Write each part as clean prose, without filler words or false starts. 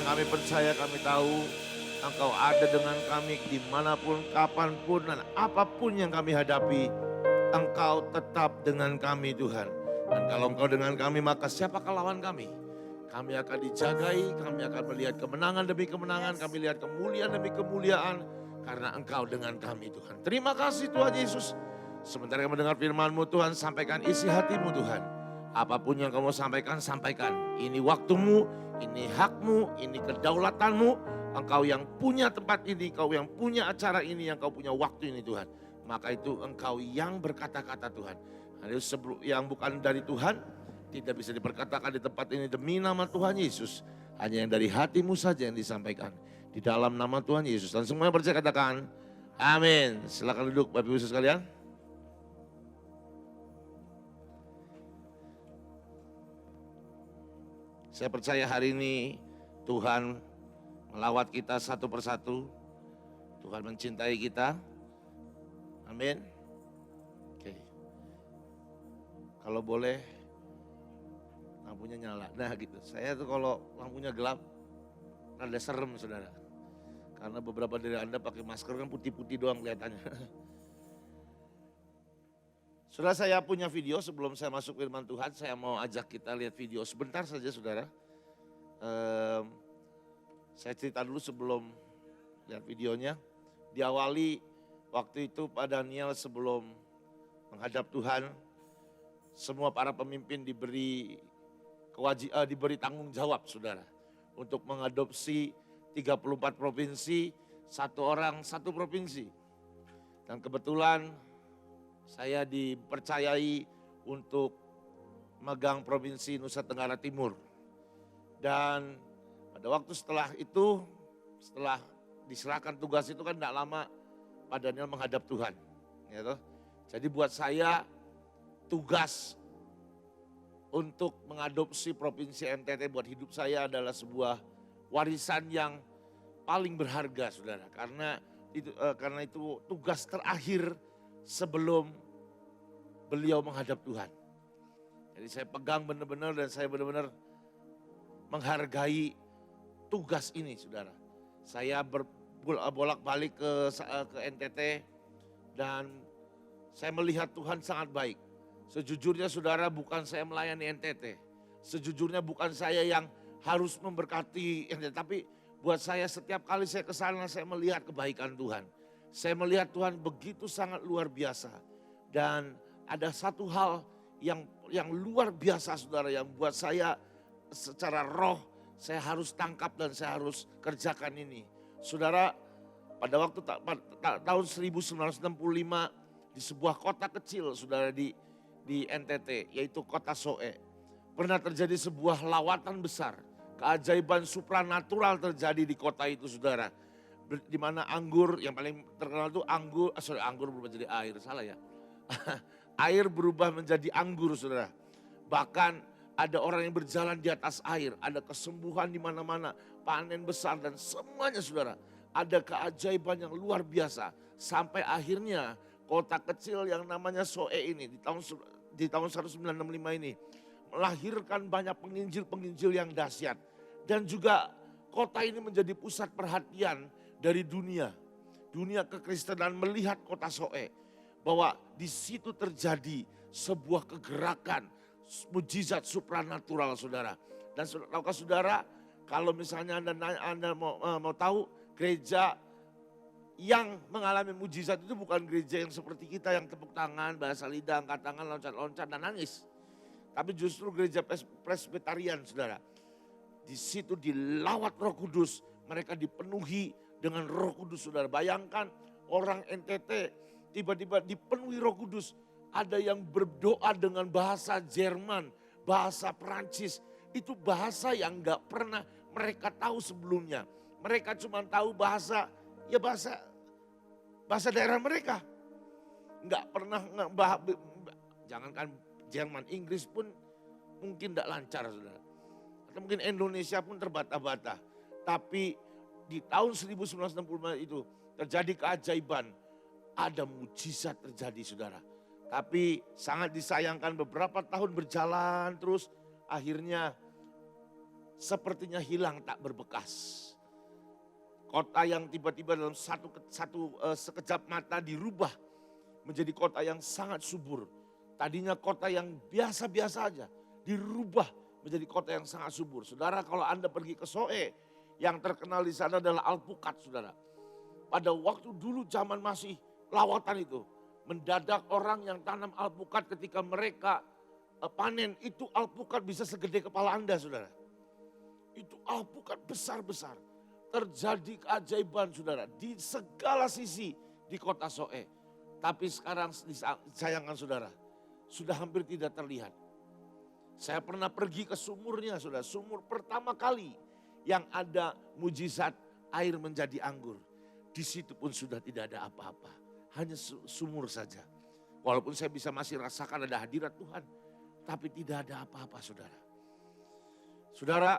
Tuhan, kami percaya, kami tahu Engkau ada dengan kami dimanapun, kapanpun, dan apapun yang kami hadapi. Engkau tetap dengan kami Tuhan. Dan kalau Engkau dengan kami, maka siapakah lawan kami? Kami akan dijagai, kami akan melihat kemenangan demi kemenangan, kami lihat kemuliaan demi kemuliaan. Karena Engkau dengan kami Tuhan. Terima kasih Tuhan Yesus. Sementara kami mendengar firman-Mu Tuhan, sampaikan isi hati-Mu Tuhan. Apapun yang kamu sampaikan, sampaikan. Ini waktumu, ini hakmu, ini kedaulatanmu. Engkau yang punya tempat ini, Engkau yang punya acara ini, yang Kau punya waktu ini Tuhan. Maka itu Engkau yang berkata-kata Tuhan. Yang bukan dari Tuhan, tidak bisa diperkatakan di tempat ini demi nama Tuhan Yesus. Hanya yang dari hatimu saja yang disampaikan. Di dalam nama Tuhan Yesus. Dan semuanya percaya katakan, amin. Silakan duduk Bapak Ibu sekalian. Saya percaya hari ini Tuhan melawat kita satu persatu. Tuhan mencintai kita. Amin. Oke. Kalau boleh lampunya nyala. Nah gitu. Saya tuh kalau lampunya gelap rada serem saudara. Karena beberapa dari Anda pakai masker kan putih-putih doang kelihatannya. Saudara, saya punya video sebelum saya masuk firman Tuhan. Saya mau ajak kita lihat video sebentar saja saudara. Saya cerita dulu sebelum lihat videonya. Diawali waktu itu Pak Daniel sebelum menghadap Tuhan. Semua para pemimpin diberi diberi tanggung jawab saudara. Untuk mengadopsi 34 provinsi, satu orang satu provinsi. Dan kebetulan saya dipercayai untuk megang provinsi Nusa Tenggara Timur. Dan pada waktu setelah itu, setelah diserahkan tugas itu kan tidak lama Pak Daniel menghadap Tuhan. Gitu. Jadi buat saya tugas untuk mengadopsi provinsi NTT buat hidup saya adalah sebuah warisan yang paling berharga saudara. Karena itu tugas terakhir sebelum beliau menghadap Tuhan. Jadi saya pegang benar-benar dan saya benar-benar menghargai tugas ini saudara. Saya bolak-balik ke NTT dan saya melihat Tuhan sangat baik. Sejujurnya saudara bukan saya melayani NTT. Sejujurnya bukan saya yang harus memberkati NTT. Tapi buat saya setiap kali saya ke sana saya melihat kebaikan Tuhan. Saya melihat Tuhan begitu sangat luar biasa. Dan ada satu hal yang luar biasa saudara yang buat saya secara roh saya harus tangkap dan saya harus kerjakan ini. Saudara pada waktu tahun 1965 di sebuah kota kecil saudara di NTT yaitu kota Soe. Pernah terjadi sebuah lawatan besar. Keajaiban supranatural terjadi di kota itu saudara. Di mana anggur yang paling terkenal itu anggur berubah jadi air, salah ya. Air berubah menjadi anggur saudara. Bahkan ada orang yang berjalan di atas air, ada kesembuhan di mana-mana, panen besar dan semuanya saudara. Ada keajaiban yang luar biasa. Sampai akhirnya kota kecil yang namanya Soe ini di tahun 1965 ini melahirkan banyak penginjil-penginjil yang dahsyat. Dan juga kota ini menjadi pusat perhatian dari dunia. Dunia kekristenan melihat kota Soe. Bahwa di situ terjadi sebuah kegerakan mujizat supranatural saudara. Dan tahukah saudara kalau misalnya Anda mau tahu gereja yang mengalami mujizat itu bukan gereja yang seperti kita yang tepuk tangan, bahasa lidah, angkat tangan, loncat-loncat dan nangis. Tapi justru gereja presbyterian saudara. Di situ dilawat Roh Kudus, mereka dipenuhi dengan Roh Kudus saudara. Bayangkan orang NTT tiba-tiba dipenuhi Roh Kudus. Ada yang berdoa dengan bahasa Jerman, bahasa Perancis. Itu bahasa yang gak pernah mereka tahu sebelumnya. Mereka cuma tahu bahasa daerah mereka. Gak pernah, jangankan Jerman, Inggris pun mungkin gak lancar saudara. Atau mungkin Indonesia pun terbata-bata. Tapi di tahun 1965 itu terjadi keajaiban. Ada mujizat terjadi saudara. Tapi sangat disayangkan beberapa tahun berjalan terus akhirnya sepertinya hilang tak berbekas. Kota yang tiba-tiba dalam sekejap mata dirubah menjadi kota yang sangat subur. Tadinya kota yang biasa-biasa aja dirubah menjadi kota yang sangat subur. Saudara, kalau Anda pergi ke Soe, yang terkenal di sana adalah alpukat, saudara. Pada waktu dulu zaman masih lawatan itu, mendadak orang yang tanam alpukat ketika mereka panen, itu alpukat bisa segede kepala Anda, saudara. Itu alpukat besar-besar. Terjadi keajaiban, saudara, di segala sisi di kota Soe. Tapi sekarang disayangkan, saudara, sudah hampir tidak terlihat. Saya pernah pergi ke sumurnya, saudara. Sumur pertama kali yang ada mujizat air menjadi anggur. Di situ pun sudah tidak ada apa-apa. Hanya sumur saja. Walaupun saya bisa masih rasakan ada hadirat Tuhan. Tapi tidak ada apa-apa, saudara. Saudara,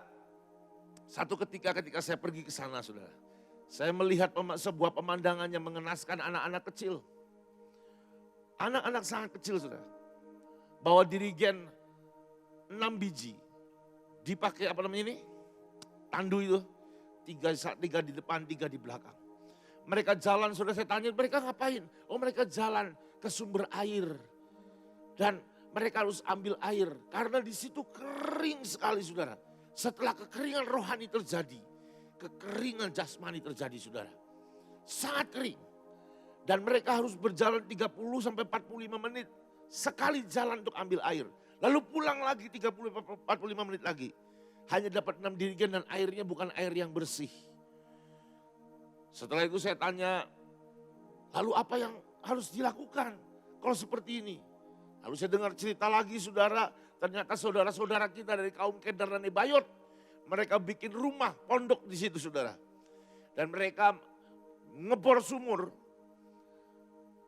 satu ketika saya pergi ke sana, saudara. Saya melihat sebuah pemandangan yang mengenaskan anak-anak kecil. Anak-anak sangat kecil, saudara. Bawa dirigen 6 biji. Dipakai apa namanya ini? Tandu itu. 3 di depan, 3 di belakang. Mereka jalan, saudara, saya tanya mereka ngapain? Oh, mereka jalan ke sumber air. Dan mereka harus ambil air. Karena di situ kering sekali, saudara. Setelah kekeringan rohani terjadi, kekeringan jasmani terjadi, saudara. Sangat kering. Dan mereka harus berjalan 30 sampai 45 menit. Sekali jalan untuk ambil air. Lalu pulang lagi 30-45 menit lagi. Hanya dapat 6 dirigen dan airnya bukan air yang bersih. Setelah itu saya tanya, lalu apa yang harus dilakukan kalau seperti ini? Lalu saya dengar cerita lagi, saudara. Ternyata saudara-saudara kita dari kaum Kedar dan Nebayot, mereka bikin rumah pondok di situ, saudara. Dan mereka ngebor sumur.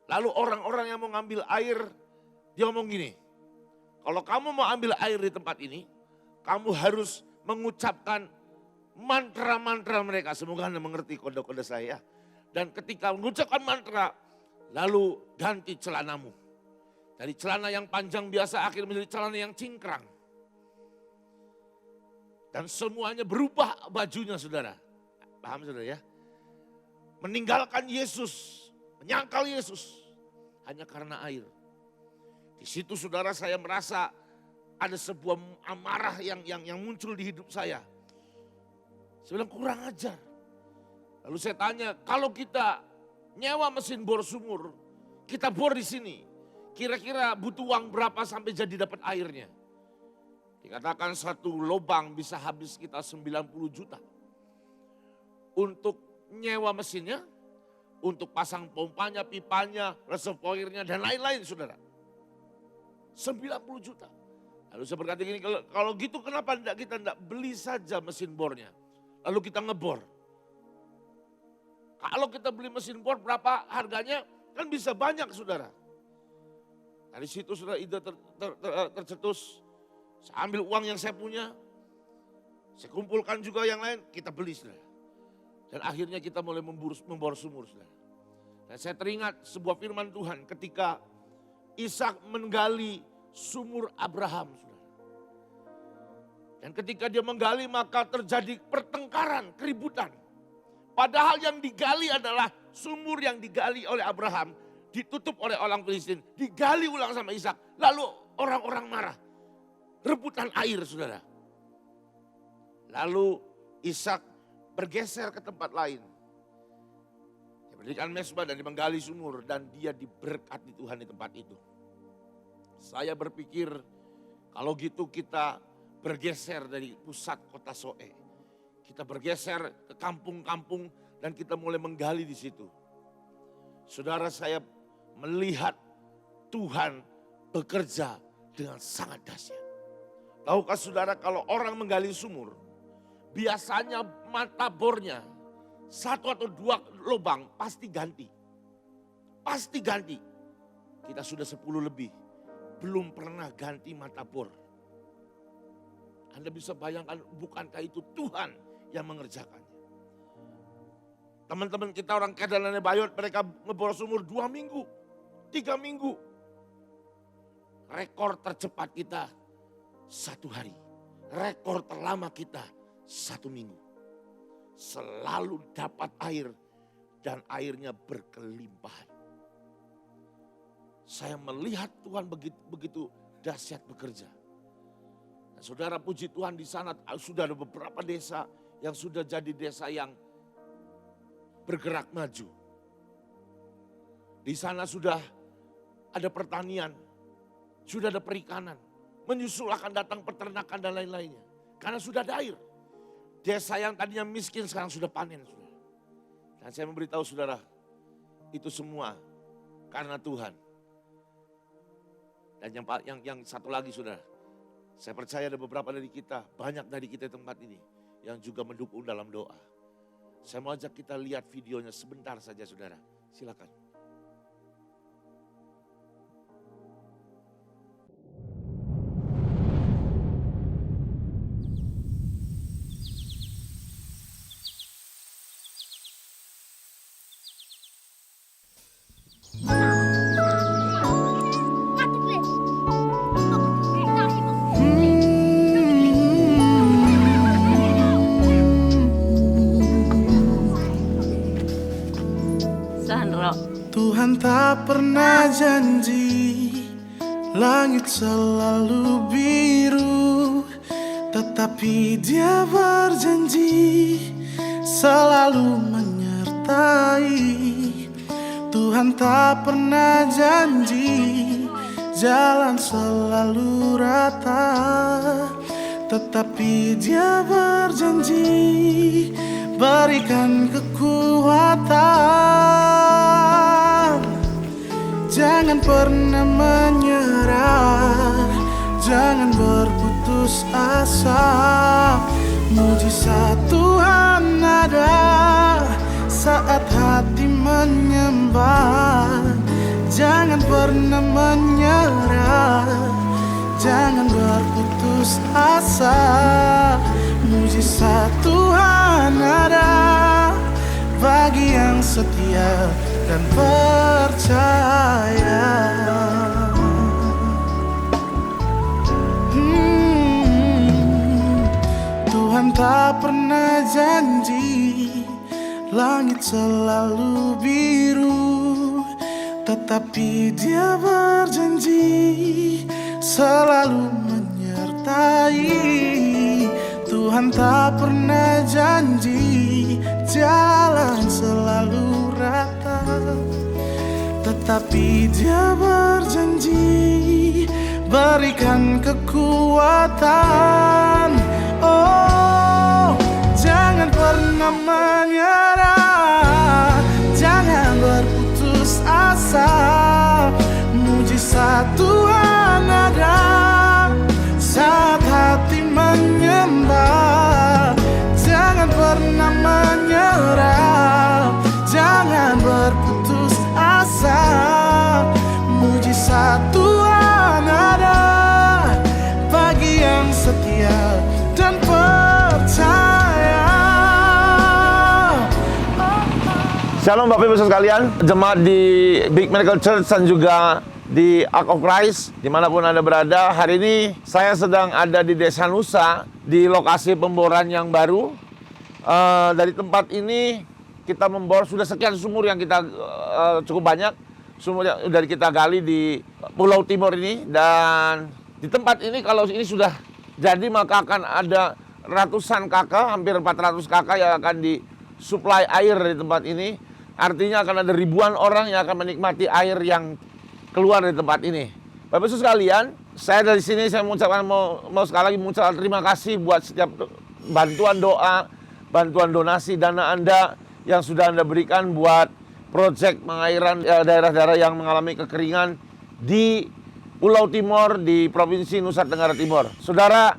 Lalu orang-orang yang mau ngambil air, dia ngomong gini, kalau kamu mau ambil air di tempat ini, kamu harus mengucapkan mantra-mantra mereka. Semoga Anda mengerti kode-kode saya. Dan ketika mengucapkan mantra, lalu ganti celanamu. Dari celana yang panjang biasa akhirnya menjadi celana yang cingkrang. Dan semuanya berubah bajunya, saudara. Paham, saudara ya? Meninggalkan Yesus, menyangkal Yesus hanya karena air. Di situ, saudara, saya merasa ada sebuah amarah yang muncul di hidup saya. Saya bilang kurang ajar. Lalu saya tanya, kalau kita nyewa mesin bor sumur, kita bor di sini, kira-kira butuh uang berapa sampai jadi dapat airnya? Dikatakan satu lubang bisa habis kita 90 juta. Untuk nyewa mesinnya, untuk pasang pompanya, pipanya, reservoirnya, dan lain-lain, saudara. 90 juta. Lalu saya berkata gini, kalau gitu kenapa kita tidak beli saja mesin bornya? Lalu kita ngebor. Kalau kita beli mesin bor berapa harganya? Kan bisa banyak, saudara. Dari situ sudah ide tercetus. Saya ambil uang yang saya punya. Saya kumpulkan juga yang lain, kita beli, saudara. Dan akhirnya kita mulai membor sumur, saudara. Dan saya teringat sebuah firman Tuhan ketika Ishak menggali sumur Abraham, saudara. Dan ketika dia menggali maka terjadi pertengkaran, keributan. Padahal yang digali adalah sumur yang digali oleh Abraham. Ditutup oleh orang Filistin. Digali ulang sama Ishak. Lalu orang-orang marah. Rebutan air, saudara. Lalu Ishak bergeser ke tempat lain. Dia berdirikan mezbah dan dia menggali sumur. Dan dia diberkati Tuhan di tempat itu. Saya berpikir kalau gitu kita bergeser dari pusat kota Soe. Kita bergeser ke kampung-kampung dan kita mulai menggali di situ. Saudara, saya melihat Tuhan bekerja dengan sangat dahsyat. Tahukah saudara kalau orang menggali sumur, biasanya mata bornya 1 atau 2 lubang pasti ganti. Pasti ganti. Kita sudah 10 lebih, belum pernah ganti mata bor. Anda bisa bayangkan bukankah itu Tuhan yang mengerjakannya. Teman-teman kita orang Kedar dan Nebayot, mereka ngebor sumur 2 minggu, 3 minggu. Rekor tercepat kita 1 hari. Rekor terlama kita 1 minggu. Selalu dapat air dan airnya berkelimpahan. Saya melihat Tuhan begitu dahsyat bekerja. Nah, saudara, puji Tuhan, di sana sudah ada beberapa desa yang sudah jadi desa yang bergerak maju. Di sana sudah ada pertanian, sudah ada perikanan. Menyusul akan datang peternakan dan lain-lainnya. Karena sudah ada air. Desa yang tadinya miskin sekarang sudah panen. Dan saya memberitahu saudara, itu semua karena Tuhan. Dan yang satu lagi saudara, saya percaya ada beberapa dari kita, banyak dari kita di tempat ini yang juga mendukung dalam doa. Saya mau ajak kita lihat videonya sebentar saja saudara, silakan. Tuhan tak pernah janji langit selalu biru, tetapi Dia berjanji selalu menyertai. Tuhan tak pernah janji jalan selalu rata, tetapi Dia berjanji berikan kekuatan. Jangan pernah menyerah, jangan berputus asa. Mujizat Tuhan ada saat hati menyembah. Jangan pernah menyerah, jangan berputus asa. Mujizat Tuhan ada bagi yang setia dan percaya. Tuhan tak pernah janji langit selalu biru, tetapi Dia berjanji selalu menyertai. Tuhan tak pernah janji jalan selalu rata, tetapi Dia berjanji berikan kekuatan. Oh, jangan pernah menyerah, jangan berputus asa. Mujizat Tuhan ada saat hati menyembah. Jangan pernah menyerah, jangan berputus asa. Mujizat Tuhan ada bagi yang setia dan percaya. Shalom Bapak Ibu sekalian, jemaat di Big Miracle Church dan juga di Ark of Christ, dimanapun Anda berada. Hari ini saya sedang ada di Desa Nusa, di lokasi pemboran yang baru. Dari tempat ini kita membor sudah sekian sumur yang kita cukup banyak sumur yang sudah kita gali di Pulau Timur ini. Dan di tempat ini kalau ini sudah jadi maka akan ada ratusan kakak, hampir 400 kakak yang akan disuplai air di tempat ini. Artinya akan ada ribuan orang yang akan menikmati air yang keluar dari tempat ini. Bapak Ibu sekalian, saya dari sini saya mengucapkan mau sekali lagi mengucapkan terima kasih buat setiap bantuan doa, bantuan donasi dana Anda yang sudah Anda berikan buat proyek pengairan daerah-daerah yang mengalami kekeringan di Pulau Timur di Provinsi Nusa Tenggara Timur. Saudara,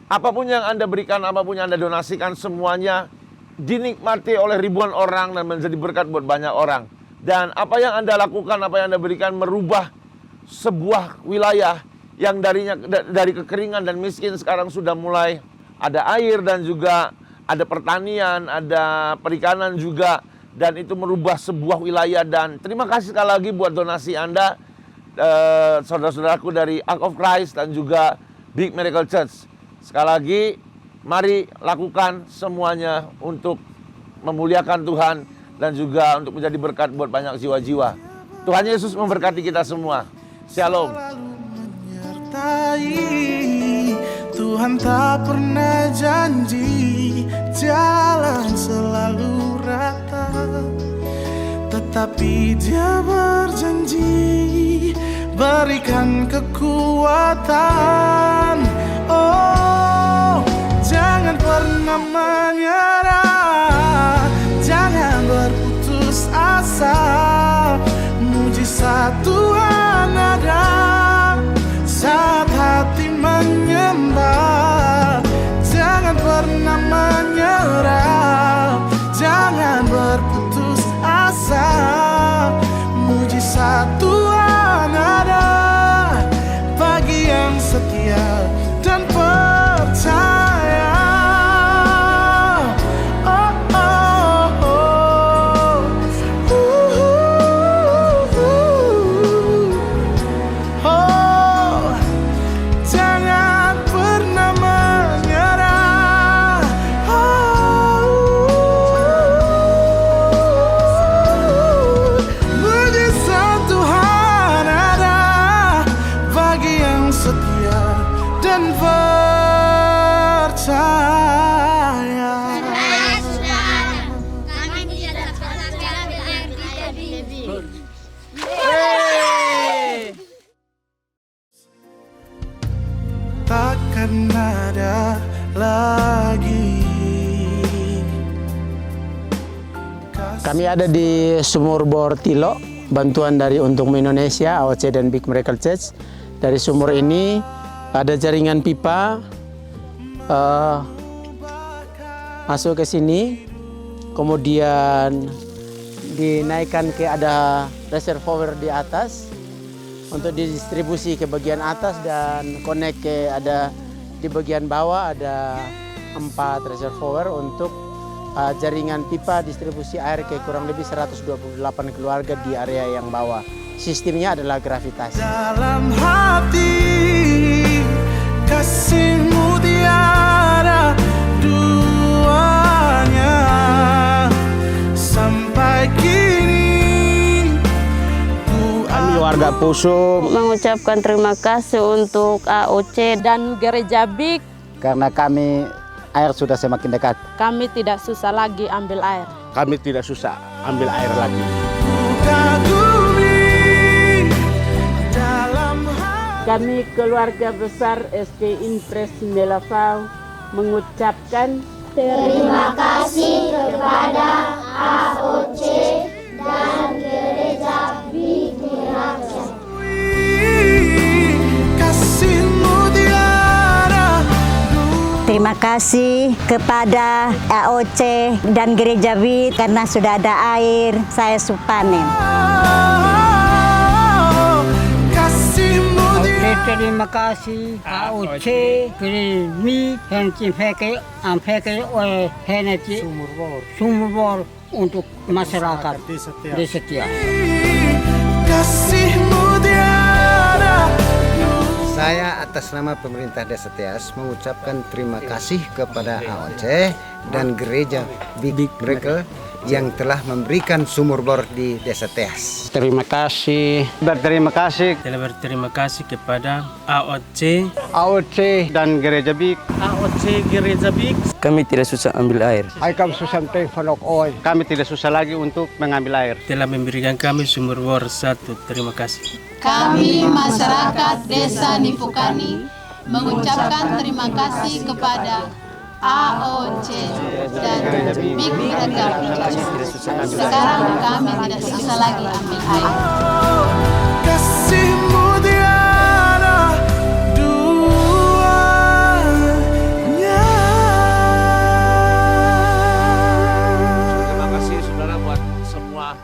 apapun yang Anda berikan, apapun yang Anda donasikan, semuanya dinikmati oleh ribuan orang dan menjadi berkat buat banyak orang. Dan apa yang Anda lakukan, apa yang Anda berikan merubah sebuah wilayah yang dari kekeringan dan miskin sekarang sudah mulai ada air dan juga ada pertanian, ada perikanan juga. Dan itu merubah sebuah wilayah. Dan terima kasih sekali lagi buat donasi Anda, saudara-saudaraku dari Ark of Christ dan juga Big Miracle Church. Sekali lagi Mari lakukan semuanya untuk memuliakan Tuhan dan juga untuk menjadi berkat buat banyak jiwa-jiwa. Tuhan Yesus memberkati kita semua. Shalom. Selalu menyertai, Tuhan tak pernah janji jalan selalu rata, tetapi Dia berjanji berikan kekuatan. Oh, jangan pernah menyerah, jangan berputus asa. Mujizat Tuhan ada saat hati menyembah. Jangan pernah menyerah, jangan berputus asa. Mujizat Tuhan ada bagi yang setia dan percaya. Oh, oh, oh. Oh, jangan pernah menyerah. Mujizat Tuhan ada bagi yang setia dan percaya. Kami tidak pernah ambil air di tebing. Takkan ada lagi. Kami ada di Sumur Bor Tilo, bantuan dari Untung Indonesia, AOC dan Big Miracle Church. Dari sumur ini ada jaringan pipa masuk ke sini, kemudian dinaikkan ke ada reservoir di atas untuk didistribusi ke bagian atas dan connect ke ada di bagian bawah ada 4 reservoir untuk jaringan pipa distribusi air ke kurang lebih 128 keluarga di area yang bawah. Sistemnya adalah gravitasi. Dalam hati kasih-Mu tiada duanya, sampai kini Kami warga Puso mengucapkan terima kasih untuk AOC dan Gereja Big. karena kami air sudah semakin dekat. Kami tidak susah lagi ambil air. Kami tidak susah ambil air lagi. kagumi dalam hati. Kami keluarga besar SK Impres Melavau mengucapkan Terima kasih kepada AOC dan Gereja Big Miracle. Kasih-Mu tiada Terima kasih kepada AOC dan Gereja Bit karena sudah ada air, saya panen. Kasih-Mu tiada. Terima kasih AOC, Gereja yang dipakai oleh Henry Sumur Bor untuk masyarakat di setia. Kasih-Mu tiada. Saya atas nama pemerintah Desa Teas mengucapkan terima kasih kepada AOC dan Gereja Big Miracle yang telah memberikan sumur bor di Desa Teas. Terima kasih. Berterima kasih Berterima kasih kepada AOC. AOC dan Gereja Big. AOC Gereja Big. Kami tidak susah ambil air. Kami tidak susah lagi untuk mengambil air. Telah memberikan kami sumur bor 1. Terima kasih. Kami masyarakat Desa Nipukani mengucapkan terima kasih kepada AOC dan Big Miracle. Sekarang kami tidak susah lagi ambil air. Kasih-Mu tiada duanya. Terima kasih saudara buat semua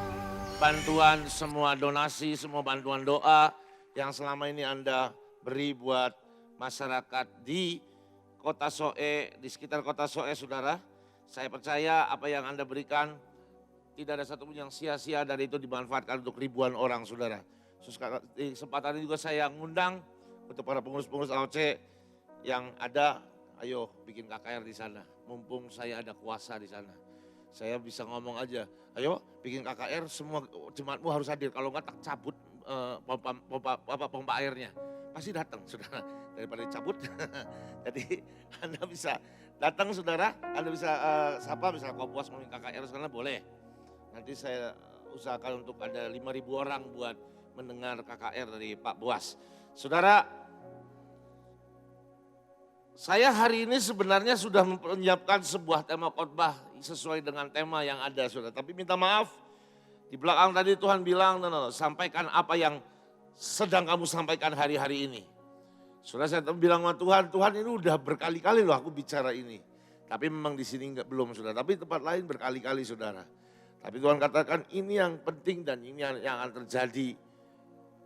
bantuan, semua donasi, semua bantuan doa yang selama ini Anda beri buat masyarakat di Kota Soe, di sekitar Kota Soe saudara. Saya percaya apa yang Anda berikan tidak ada satupun yang sia-sia dan itu dimanfaatkan untuk ribuan orang saudara. Di kesempatan ini juga saya ngundang untuk para pengurus-pengurus AOC yang ada ayo bikin KKR di sana. Mumpung saya ada kuasa di sana. Saya bisa ngomong aja, ayo bikin KKR, semua jemaatmu harus hadir. Kalau enggak tak cabut pompa airnya. Pasti datang saudara, daripada dicabut. Jadi Anda bisa datang saudara, Anda bisa sapa, misalnya kau puas mau KKR sana boleh. Nanti saya usahakan untuk ada 5.000 orang buat mendengar KKR dari Pak Boas. Saudara, saya hari ini sebenarnya sudah menyiapkan sebuah tema khotbah sesuai dengan tema yang ada saudara. Tapi minta maaf, di belakang tadi Tuhan bilang, no, sampaikan apa yang sedang kamu sampaikan hari-hari ini. Saudara, saya bilang sama Tuhan, Tuhan ini udah berkali-kali loh aku bicara ini. Tapi memang di sini belum saudara, tapi tempat lain berkali-kali saudara. Tapi Tuhan katakan ini yang penting dan ini yang akan terjadi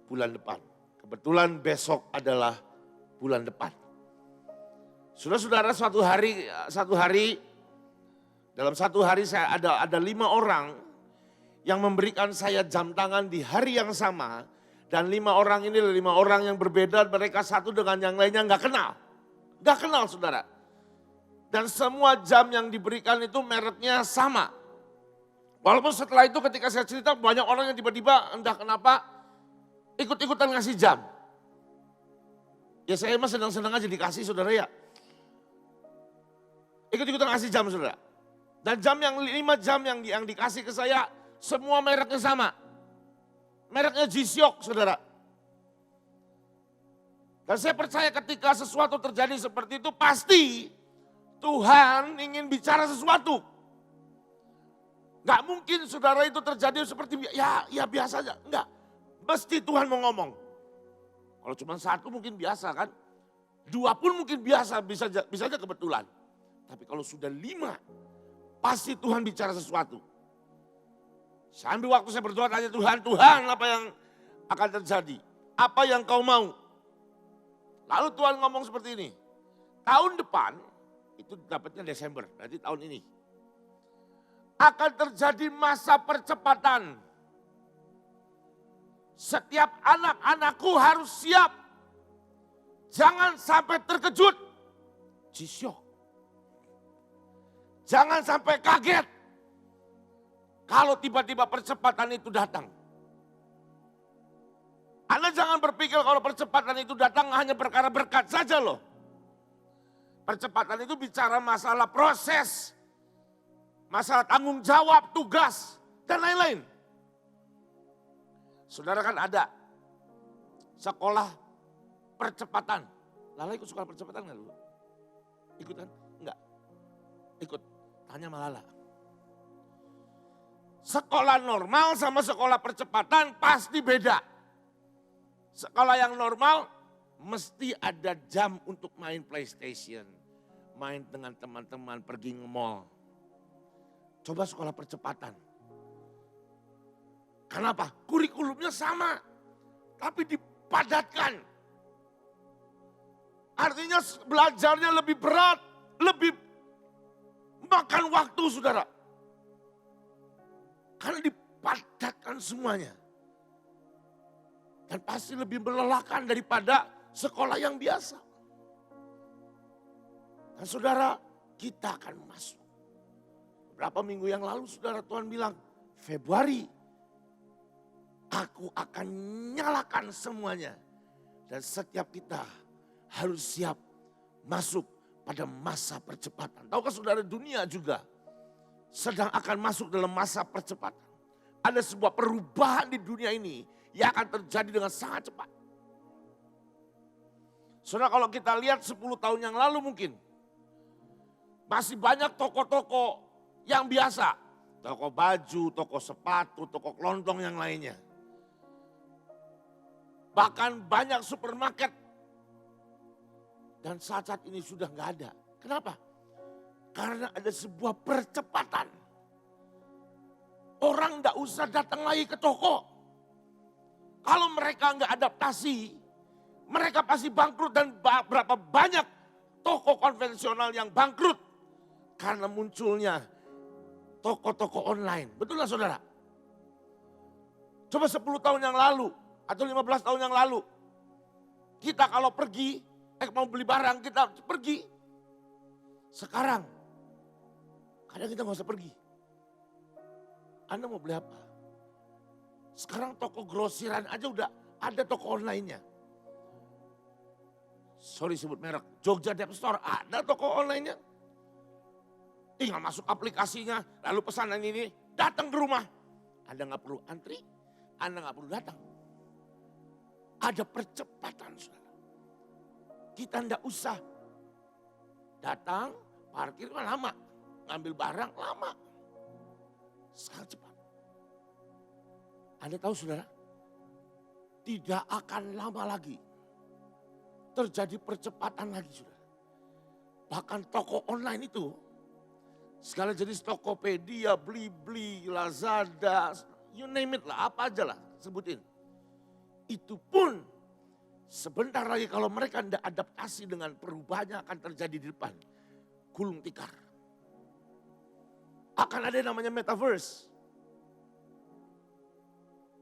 bulan depan. Kebetulan besok adalah bulan depan. Saudara-saudara, dalam satu hari saya ada 5 orang yang memberikan saya jam tangan di hari yang sama. Dan 5 orang ini 5 orang yang berbeda, mereka satu dengan yang lainnya nggak kenal. Nggak kenal saudara. Dan semua jam yang diberikan itu mereknya sama. Walaupun setelah itu ketika saya cerita banyak orang yang tiba-tiba entah kenapa ikut-ikutan ngasih jam. Ya saya emang senang-senang aja dikasih saudara ya. Ikut-ikutan ngasih jam saudara. Dan jam yang 5 jam yang dikasih ke saya semua mereknya sama. Mereknya G-Shock saudara. Dan saya percaya ketika sesuatu terjadi seperti itu pasti Tuhan ingin bicara sesuatu. Gak mungkin saudara itu terjadi seperti ya biasa aja. Enggak, mesti Tuhan mau ngomong. Kalau cuma 1 mungkin biasa kan. 2 pun mungkin biasa, bisa aja kebetulan. Tapi kalau sudah 5, pasti Tuhan bicara sesuatu. Sambil waktu saya berdoa tanya Tuhan apa yang akan terjadi? Apa yang kau mau? Lalu Tuhan ngomong seperti ini. Tahun depan, itu dapatnya Desember, berarti tahun ini. Akan terjadi masa percepatan. Setiap anak-anakku harus siap. Jangan sampai terkejut. G-Shock. Jangan sampai kaget. Kalau tiba-tiba percepatan itu datang. Anda jangan berpikir kalau percepatan itu datang hanya perkara berkat saja loh. Percepatan itu bicara masalah proses. Masalah tanggung jawab, tugas, dan lain-lain. Saudara kan ada sekolah percepatan. Lala ikut sekolah percepatan nggak dulu? Ikutan? Enggak. Ikut. Tanya sama Lala. Sekolah normal sama sekolah percepatan pasti beda. Sekolah yang normal mesti ada jam untuk main PlayStation. Main dengan teman-teman, pergi nge-mall. Coba sekolah percepatan. Kenapa? Kurikulumnya sama. Tapi dipadatkan. Artinya belajarnya lebih berat. Lebih makan waktu saudara. Karena dipadatkan semuanya. Dan pasti lebih melelahkan daripada sekolah yang biasa. Dan saudara, kita akan masuk. Beberapa minggu yang lalu saudara Tuhan bilang, Februari aku akan nyalakan semuanya. Dan setiap kita harus siap masuk pada masa percepatan. Tahukah saudara, dunia juga sedang akan masuk dalam masa percepatan. Ada sebuah perubahan di dunia ini yang akan terjadi dengan sangat cepat. Saudara, kalau kita lihat 10 tahun yang lalu mungkin masih banyak toko-toko yang biasa. Toko baju, toko sepatu, toko kelontong yang lainnya. Bahkan banyak supermarket. Dan saat-saat ini sudah nggak ada. Kenapa? Karena ada sebuah percepatan. Orang nggak usah datang lagi ke toko. Kalau mereka nggak adaptasi, mereka pasti bangkrut. Dan berapa banyak toko konvensional yang bangkrut. Karena munculnya toko-toko online. Betul lah saudara? Coba 10 tahun yang lalu atau 15 tahun yang lalu. Kita kalau pergi, mau beli barang kita pergi. Sekarang, kadang kita nggak usah pergi. Anda mau beli apa? Sekarang toko grosiran aja udah ada toko online-nya. Sorry sebut merek, Jogja Dep Store ada toko online-nya. Tinggal masuk aplikasinya, lalu pesanan ini datang ke rumah. Anda nggak perlu antri, Anda nggak perlu datang. Ada percepatan, saudara. Kita nggak usah datang, parkir kan lama, ngambil barang lama. Sekarang cepat. Anda tahu saudara, tidak akan lama lagi terjadi percepatan lagi saudara. Bahkan toko online itu, segala jenis Tokopedia, Blibli, Lazada, you name it lah, apa aja lah sebutin. Itu pun sebentar lagi kalau mereka tidak adaptasi dengan perubahannya akan terjadi di depan. Gulung tikar. Akan ada yang namanya metaverse.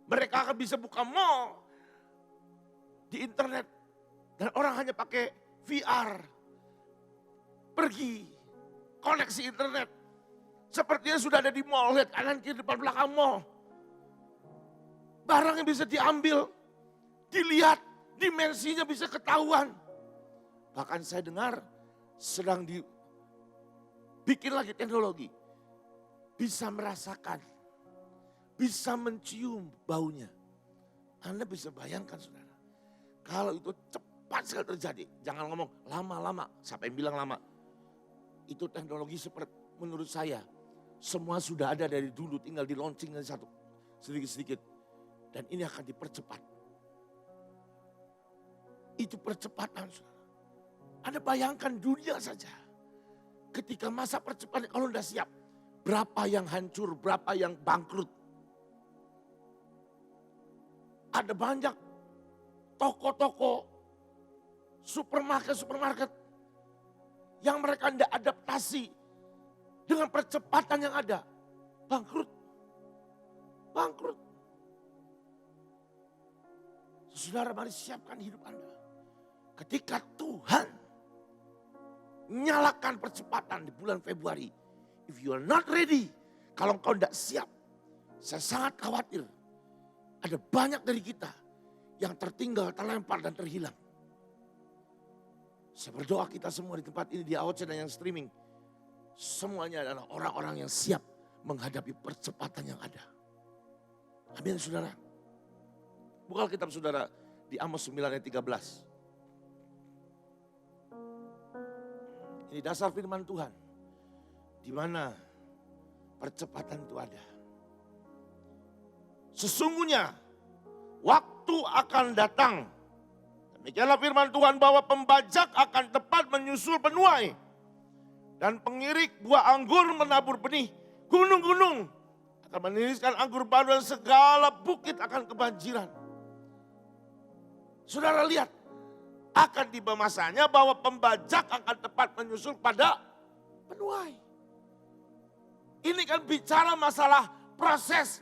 Mereka akan bisa buka mall di internet. Dan orang hanya pakai VR. Pergi, koneksi internet. Sepertinya sudah ada di mall, lihat kanan kiri depan belakang mall. Barang yang bisa diambil, dilihat, dimensinya bisa ketahuan. Bahkan saya dengar sedang dibikin lagi teknologi. Bisa merasakan, bisa mencium baunya. Anda bisa bayangkan saudara. Kalau itu cepat sekali terjadi. Jangan ngomong lama-lama. Siapa yang bilang lama? Itu teknologi seperti menurut saya. Semua sudah ada dari dulu. Tinggal di launching satu sedikit-sedikit. Dan ini akan dipercepat. Itu percepatan saudara. Anda bayangkan dunia saja. Ketika masa percepatan kalau sudah siap. Berapa yang hancur, berapa yang bangkrut. Ada banyak toko-toko, supermarket yang mereka tidak adaptasi dengan percepatan yang ada. Bangkrut. Bangkrut. Saudara, mari siapkan hidup Anda. Ketika Tuhan nyalakan percepatan di bulan Februari. If you are not ready, kalau engkau tidak siap, saya sangat khawatir. Ada banyak dari kita yang tertinggal, terlempar dan terhilang. Saya berdoa kita semua di tempat ini, di AOC dan yang streaming. Semuanya adalah orang-orang yang siap menghadapi percepatan yang ada. Amin saudara. Buka kitab saudara di Amos 9 ayat 13. Ini dasar firman Tuhan. Di mana percepatan itu ada. Sesungguhnya waktu akan datang. Demikianlah firman Tuhan bahwa pembajak akan tepat menyusul penuai. Dan pengirik buah anggur menabur benih. Gunung-gunung akan meniriskan anggur baru dan segala bukit akan kebanjiran. Saudara lihat. Akan tiba masanya bahwa pembajak akan tepat menyusul pada penuai. Ini kan bicara masalah proses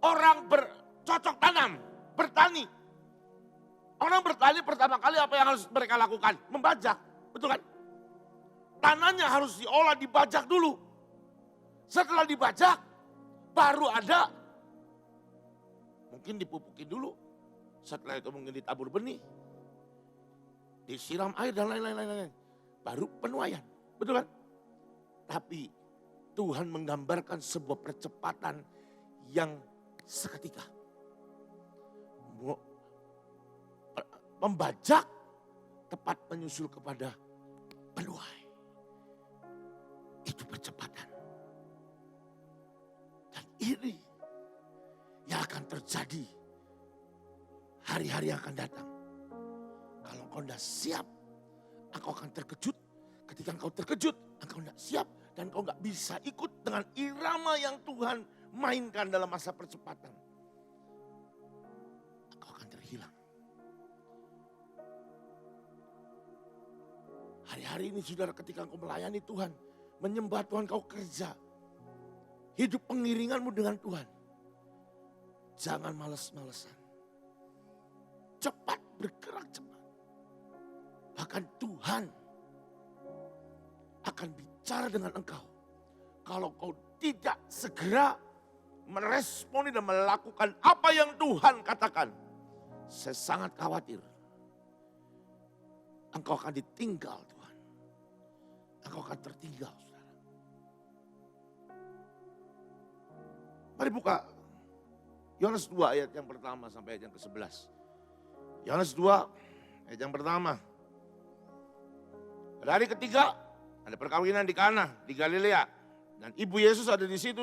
orang bercocok tanam, bertani. Orang bertani pertama kali apa yang harus mereka lakukan? Membajak, betul kan? Tanahnya harus diolah, dibajak dulu. Setelah dibajak, baru ada, mungkin dipupukin dulu. Setelah itu mungkin ditabur benih, disiram air dan lain-lain. Baru penuaian, betul kan? Tapi Tuhan menggambarkan sebuah percepatan yang seketika. Pembajak tepat menyusul kepada penuai. Itu percepatan. Dan ini yang akan terjadi hari-hari yang akan datang. Kalau engkau tidak siap, engkau akan terkejut. Ketika engkau terkejut, engkau tidak siap. Dan kau gak bisa ikut dengan irama yang Tuhan mainkan dalam masa percepatan. Kau akan terhilang. Hari-hari ini saudara ketika kau melayani Tuhan. Menyembah Tuhan, kau kerja. Hidup pengiringanmu dengan Tuhan. Jangan males-malesan. Cepat, bergerak cepat. Bahkan Tuhan akan bicara dengan engkau. Kalau kau tidak segera meresponi dan melakukan apa yang Tuhan katakan, saya sangat khawatir. Engkau akan ditinggal Tuhan. Engkau akan tertinggal, saudara. Mari buka Yohanes 2 ayat yang pertama sampai ayat yang ke-11. Yohanes 2 ayat yang pertama. Pada hari ketiga ada perkawinan di Kana di Galilea. Dan ibu Yesus ada di situ.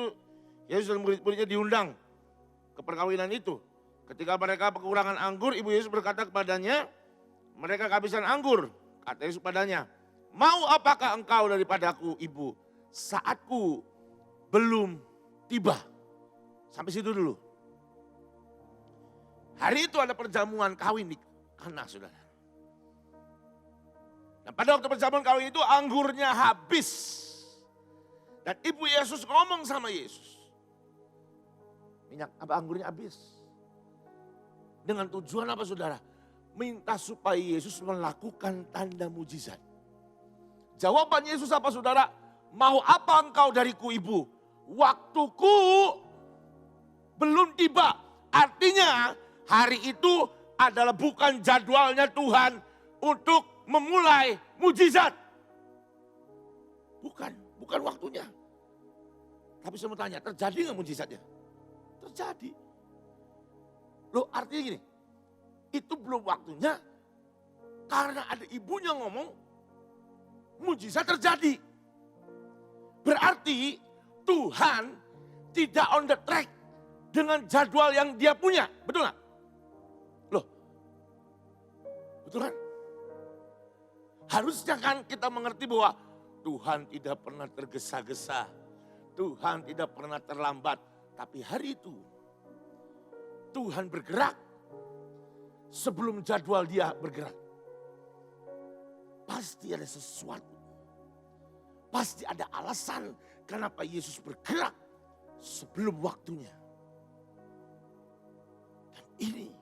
Yesus dan murid-muridnya diundang ke perkawinan itu. Ketika mereka kekurangan anggur, ibu Yesus berkata kepadanya, mereka kehabisan anggur. Kata Yesus padanya, mau apakah engkau daripadaku ibu? Saatku belum tiba. Sampai situ dulu. Hari itu ada perjamuan kawin di Kana, saudara. Dan pada waktu perjamuan kawin itu anggurnya habis. Dan ibu Yesus ngomong sama Yesus. Minyak apa anggurnya habis. Dengan tujuan apa saudara? Minta supaya Yesus melakukan tanda mujizat. Jawaban Yesus apa saudara? Mau apa engkau dariku ibu? Waktuku belum tiba. Artinya hari itu adalah bukan jadwalnya Tuhan untuk memulai mujizat. Bukan waktunya. Tapi saya mau tanya, terjadi nggak mujizatnya? Terjadi. Loh artinya gini, itu belum waktunya karena ada ibunya ngomong, mujizat terjadi. Berarti Tuhan tidak on the track dengan jadwal yang dia punya. Betul nggak? Loh, betul kan? Harusnya kan kita mengerti bahwa Tuhan tidak pernah tergesa-gesa. Tuhan tidak pernah terlambat. Tapi hari itu Tuhan bergerak sebelum jadwal dia bergerak. Pasti ada sesuatu. Pasti ada alasan kenapa Yesus bergerak sebelum waktunya. Dan ini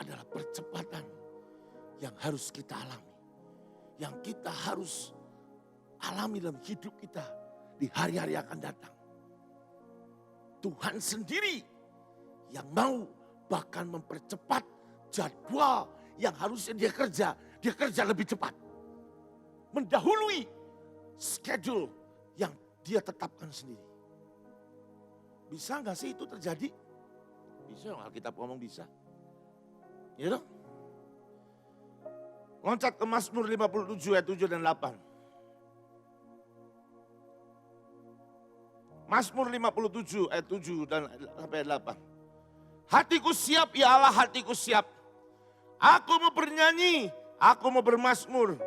adalah percepatan yang harus kita alami. Yang kita harus alami dalam hidup kita di hari-hari yang akan datang. Tuhan sendiri yang mau bahkan mempercepat jadwal yang harusnya dia kerja lebih cepat. Mendahului schedule yang dia tetapkan sendiri. Bisa nggak sih itu terjadi? Bisa, Alkitab ngomong bisa. Ya dong? Loncat ke Mazmur 57 ayat 7 dan 8. Mazmur 57 ayat 7 dan sampai 8. Hatiku siap, ya Allah, hatiku siap. Aku mau bernyanyi, aku mau bermazmur.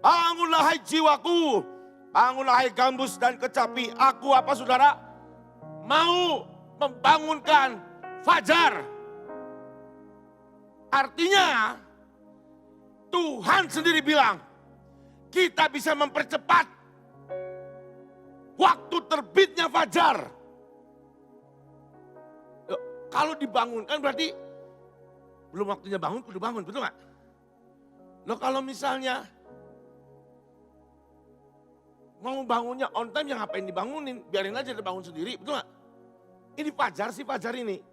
Bangunlah hai jiwaku, bangunlah hai gambus dan kecapi. Aku apa saudara? Mau membangunkan fajar. Artinya Tuhan sendiri bilang, kita bisa mempercepat waktu terbitnya fajar. Kalau dibangunkan berarti belum waktunya bangun, kudu bangun, betul gak? Loh kalau misalnya mau bangunnya on time, ya ngapain dibangunin? Biarin aja dia bangun sendiri, betul gak? Ini fajar sih, fajar ini.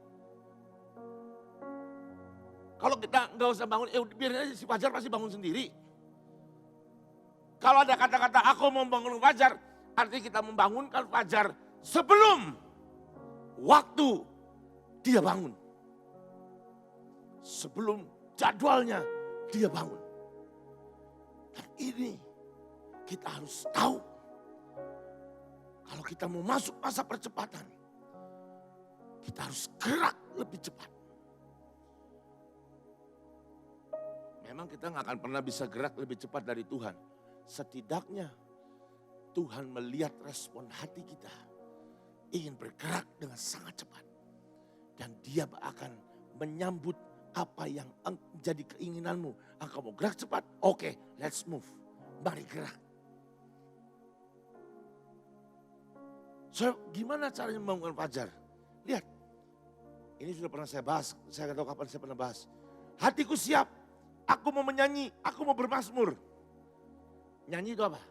Kalau kita nggak usah bangun, biarin aja si fajar pasti bangun sendiri. Kalau ada kata-kata aku mau bangun fajar, artinya kita membangunkan fajar sebelum waktu dia bangun. Sebelum jadwalnya dia bangun. Dan ini kita harus tahu. Kalau kita mau masuk masa percepatan, kita harus gerak lebih cepat. Memang kita nggak akan pernah bisa gerak lebih cepat dari Tuhan. Setidaknya Tuhan melihat respon hati kita. Ingin bergerak dengan sangat cepat. Dan dia akan menyambut apa yang menjadi keinginanmu. Engkau mau gerak cepat? Oke, let's move. Mari gerak. So, gimana caranya membangunkan fajar? Lihat, ini sudah pernah saya bahas. Saya nggak tahu kapan saya pernah bahas. Hatiku siap. Aku mau menyanyi, aku mau bermazmur. Nyanyi itu apa?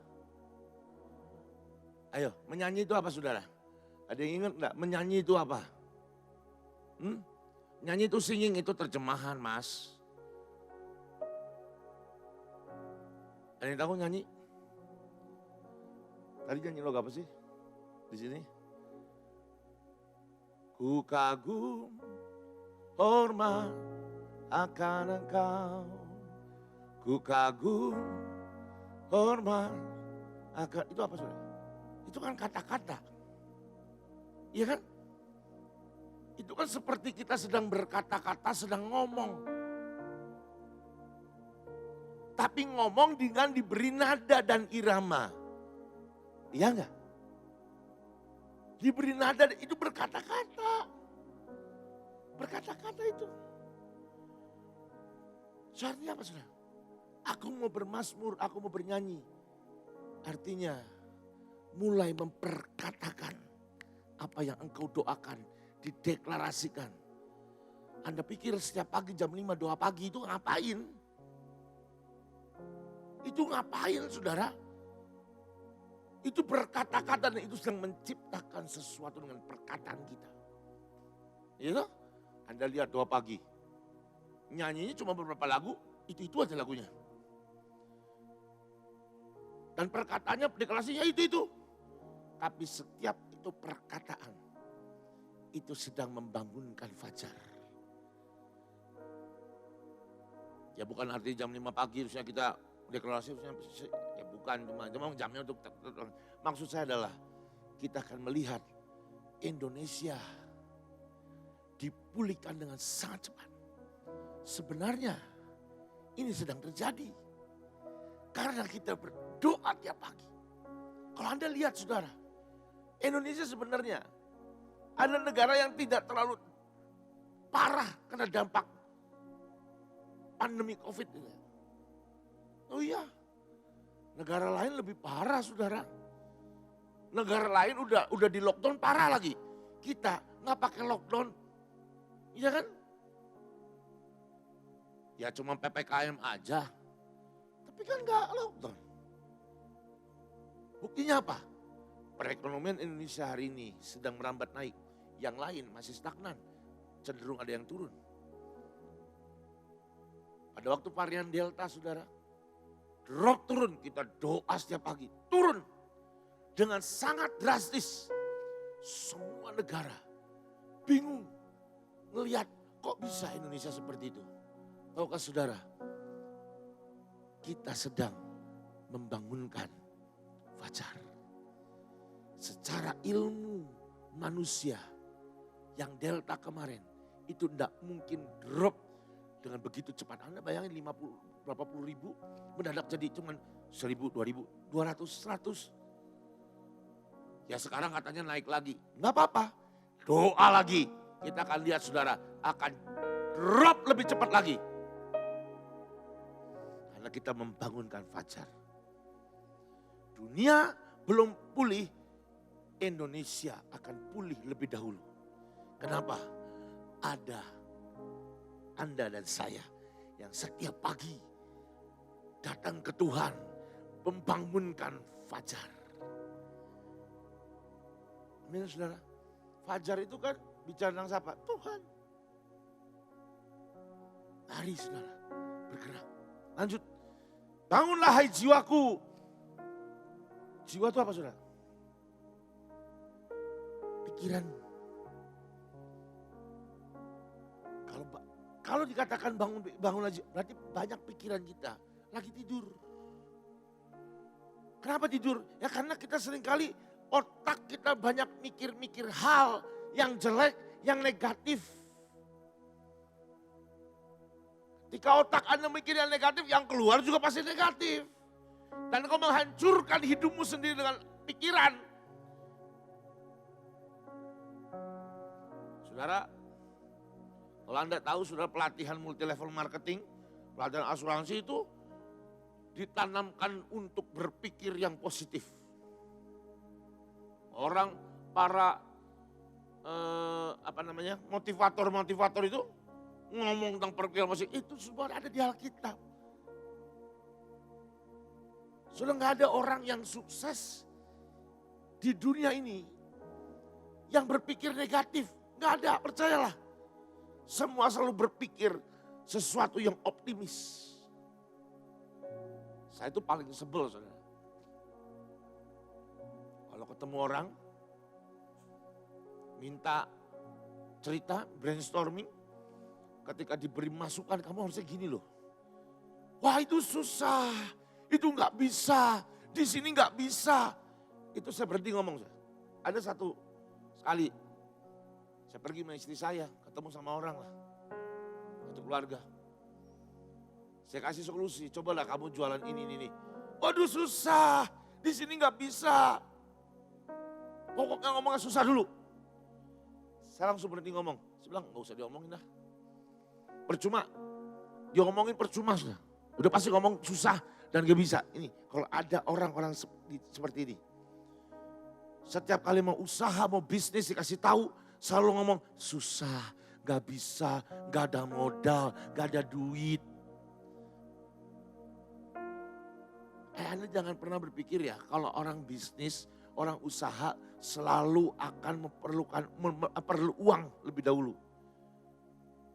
Ayo, menyanyi itu apa saudara? Ada yang ingat enggak? Menyanyi itu apa? Nyanyi itu singing, itu terjemahan mas. Ada yang tahu nyanyi? Tadi nyanyi logo apa sih? Di sini. Ku kagum hormat akan engkau. Ku kagum hormat akan, itu apa saudara? Itu kan kata-kata. Iya kan? Itu kan seperti kita sedang berkata-kata, sedang ngomong. Tapi ngomong dengan diberi nada dan irama. Iya enggak? Diberi nada, itu berkata-kata. Berkata-kata itu. Artinya apa saudara? Aku mau bermazmur, aku mau bernyanyi. Artinya mulai memperkatakan apa yang engkau doakan, dideklarasikan. Anda pikir setiap pagi jam 5 doa pagi itu ngapain? Itu ngapain saudara? Itu berkata-kata dan itu sedang menciptakan sesuatu dengan perkataan kita. Iya, Anda lihat doa pagi. Nyanyinya cuma beberapa lagu, itu aja lagunya. Dan perkataannya, deklarasinya itu. Tapi setiap itu perkataan, itu sedang membangunkan fajar. Ya bukan arti jam 5 pagi harusnya kita deklarasi, ya bukan, cuma jamnya untuk, maksud saya adalah kita akan melihat Indonesia dipulihkan dengan sangat cepat. Sebenarnya ini sedang terjadi karena kita berdoa tiap pagi. Kalau Anda lihat saudara, Indonesia sebenarnya ada negara yang tidak terlalu parah karena dampak pandemi COVID ini. Oh iya, negara lain lebih parah saudara. Negara lain udah di lockdown parah lagi. Kita nggak pakai lockdown, iya kan? Ya cuma PPKM aja, tapi kan nggak lockdown. Buktinya apa? Perekonomian Indonesia hari ini sedang merambat naik. Yang lain masih stagnan, cenderung ada yang turun. Pada waktu varian Delta saudara, drop turun, kita doa setiap pagi, turun. Dengan sangat drastis. Semua negara bingung melihat kok bisa Indonesia seperti itu. Tahukah saudara, kita sedang membangunkan fajar. Secara ilmu manusia yang Delta kemarin itu tidak mungkin drop dengan begitu cepat. Anda bayangin 50 berapa puluh ribu mendadak jadi cuma 1.000, 2.000, 200, 100. Ya sekarang katanya naik lagi. Nggak apa-apa, doa lagi. Kita akan lihat saudara akan drop lebih cepat lagi. Karena kita membangunkan fajar. Dunia belum pulih, Indonesia akan pulih lebih dahulu. Kenapa? Ada Anda dan saya yang setiap pagi datang ke Tuhan, membangunkan fajar. Amin saudara. Fajar itu kan bicara tentang siapa? Tuhan. Mari saudara, bergerak. Lanjut. Bangunlah hai jiwaku. Jiwa itu apa saudara? Pikiran. Kalau dikatakan bangun aja, berarti banyak pikiran kita lagi tidur. Kenapa tidur? Ya karena kita seringkali otak kita banyak mikir-mikir hal yang jelek, yang negatif. Ketika otak Anda mikir yang negatif, yang keluar juga pasti negatif. Dan kau menghancurkan hidupmu sendiri dengan pikiran. Saudara, kalau Anda tahu saudara pelatihan multilevel marketing, pelatihan asuransi itu ditanamkan untuk berpikir yang positif. Orang para motivator itu ngomong tentang perpikiran positif, itu semua ada di Alkitab. Sudah nggak ada orang yang sukses di di dunia ini yang berpikir negatif. Nggak ada, percayalah. Semua selalu berpikir sesuatu yang optimis. Saya itu paling sebel, saudara. Kalau ketemu orang, minta cerita, brainstorming, ketika diberi masukan, kamu harusnya gini loh. Wah itu susah, itu nggak bisa, di sini nggak bisa. Itu saya berhenti ngomong. Ada satu sekali, saya pergi sama istri saya, ketemu sama orang lah, satu keluarga. Saya kasih solusi, cobalah kamu jualan ini. Waduh susah, di sini nggak bisa. Pokoknya ngomongnya susah dulu. Saya langsung berhenti ngomong. Saya bilang nggak usah diomongin dah. Percuma, dia ngomongin percuma sudah. Udah pasti ngomong susah dan gak bisa. Ini kalau ada orang-orang seperti ini. Setiap kali mau usaha, mau bisnis dikasih tahu, selalu ngomong susah, gak bisa, gak ada modal, gak ada duit. Anda jangan pernah berpikir ya, kalau orang bisnis, orang usaha selalu akan perlu uang lebih dahulu.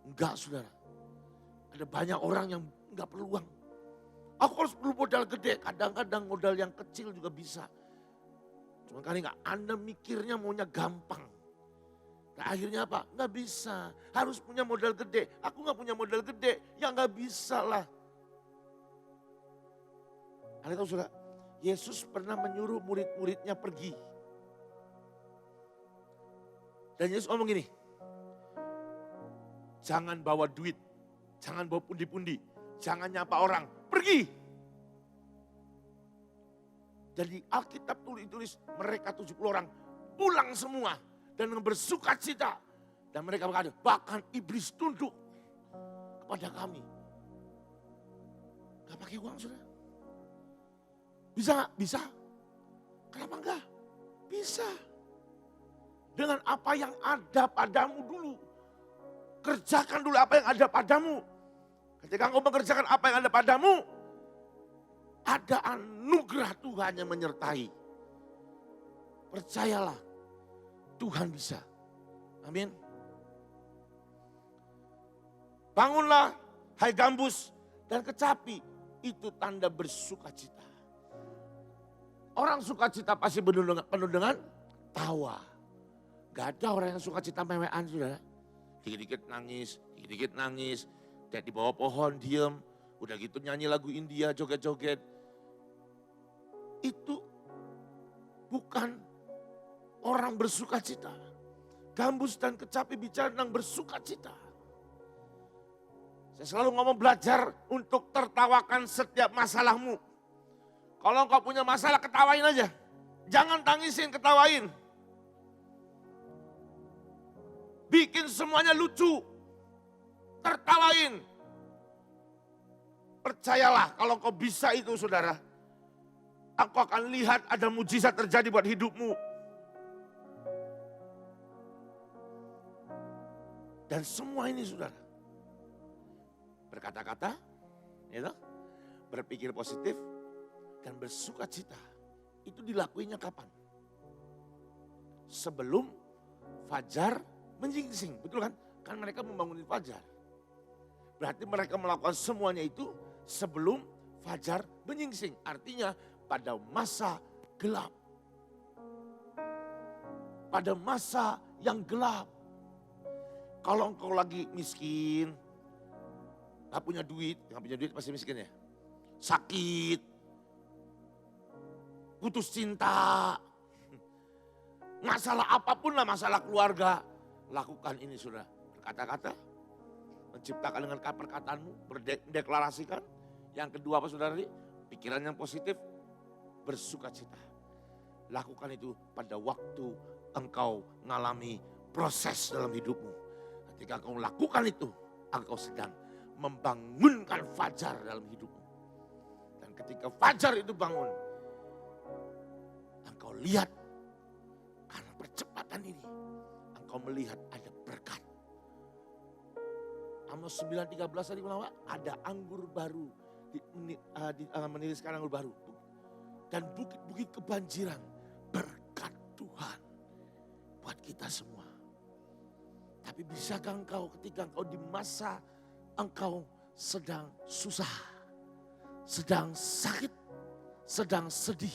Enggak saudara. Ada banyak orang yang enggak perlu uang. Aku harus perlu modal gede, kadang-kadang modal yang kecil juga bisa. Cuma kali enggak, Anda mikirnya maunya gampang. Nah, akhirnya apa? Enggak bisa, harus punya modal gede. Aku enggak punya modal gede, ya enggak bisa lah. Anda tahu saudara, Yesus pernah menyuruh murid-muridnya pergi. Dan Yesus ngomong gini, jangan bawa duit, jangan bawa pundi-pundi, jangan nyapa orang, pergi. Jadi Alkitab tulis mereka 70 orang pulang semua dan bersuka cita. Dan mereka berkata, bahkan iblis tunduk kepada kami. Gak pakai uang saudara. Bisa gak? Bisa. Kenapa enggak? Bisa. Dengan apa yang ada padamu dulu. Kerjakan dulu apa yang ada padamu. Ketika engkau mengerjakan apa yang ada padamu, ada anugerah Tuhan yang menyertai. Percayalah, Tuhan bisa. Amin. Bangunlah, hai gambus dan kecapi, itu tanda bersukacita. Orang sukacita pasti penuh dengan tawa. Gak ada orang yang sukacita mewean saudara. Dikit-dikit nangis, dan di bawah pohon diem, udah gitu nyanyi lagu India, joget-joget. Itu bukan orang bersukacita. Gambus dan kecapi bicara tentang bersukacita. Saya selalu ngomong belajar untuk tertawakan setiap masalahmu. Kalau engkau punya masalah ketawain aja. Jangan tangisin, ketawain. Bikin semuanya lucu. Tertawain. Percayalah kalau kau bisa itu saudara. Engkau akan lihat ada mujizat terjadi buat hidupmu. Dan semua ini saudara. Berkata-kata, ya toh? Berpikir positif, dan bersuka cita. Itu dilakuinya kapan? Sebelum fajar menyingsing, betul kan? Kan mereka membangunin fajar. Berarti mereka melakukan semuanya itu sebelum fajar menyingsing. Artinya pada masa gelap. Pada masa yang gelap. Kalau engkau lagi miskin, gak punya duit pasti miskin ya. Sakit, putus cinta, masalah apapun lah, masalah keluarga. Lakukan ini sudah. Berkata-kata, menciptakan dengan perkataanmu, berdeklarasikan. Yang kedua apa saudara? Pikiran yang positif, bersuka cita. Lakukan itu pada waktu engkau mengalami proses dalam hidupmu. Ketika engkau lakukan itu, engkau sedang membangunkan fajar dalam hidupmu. Dan ketika fajar itu bangun, engkau lihat karena percepatan ini, engkau melihat ada berkat. Amos 9:13 tadi bilang, ada anggur baru, meniriskan anggur baru. Dan bukit-bukit kebanjiran, berkat Tuhan buat kita semua. Tapi bisakah engkau ketika engkau di masa engkau sedang susah, sedang sakit, sedang sedih,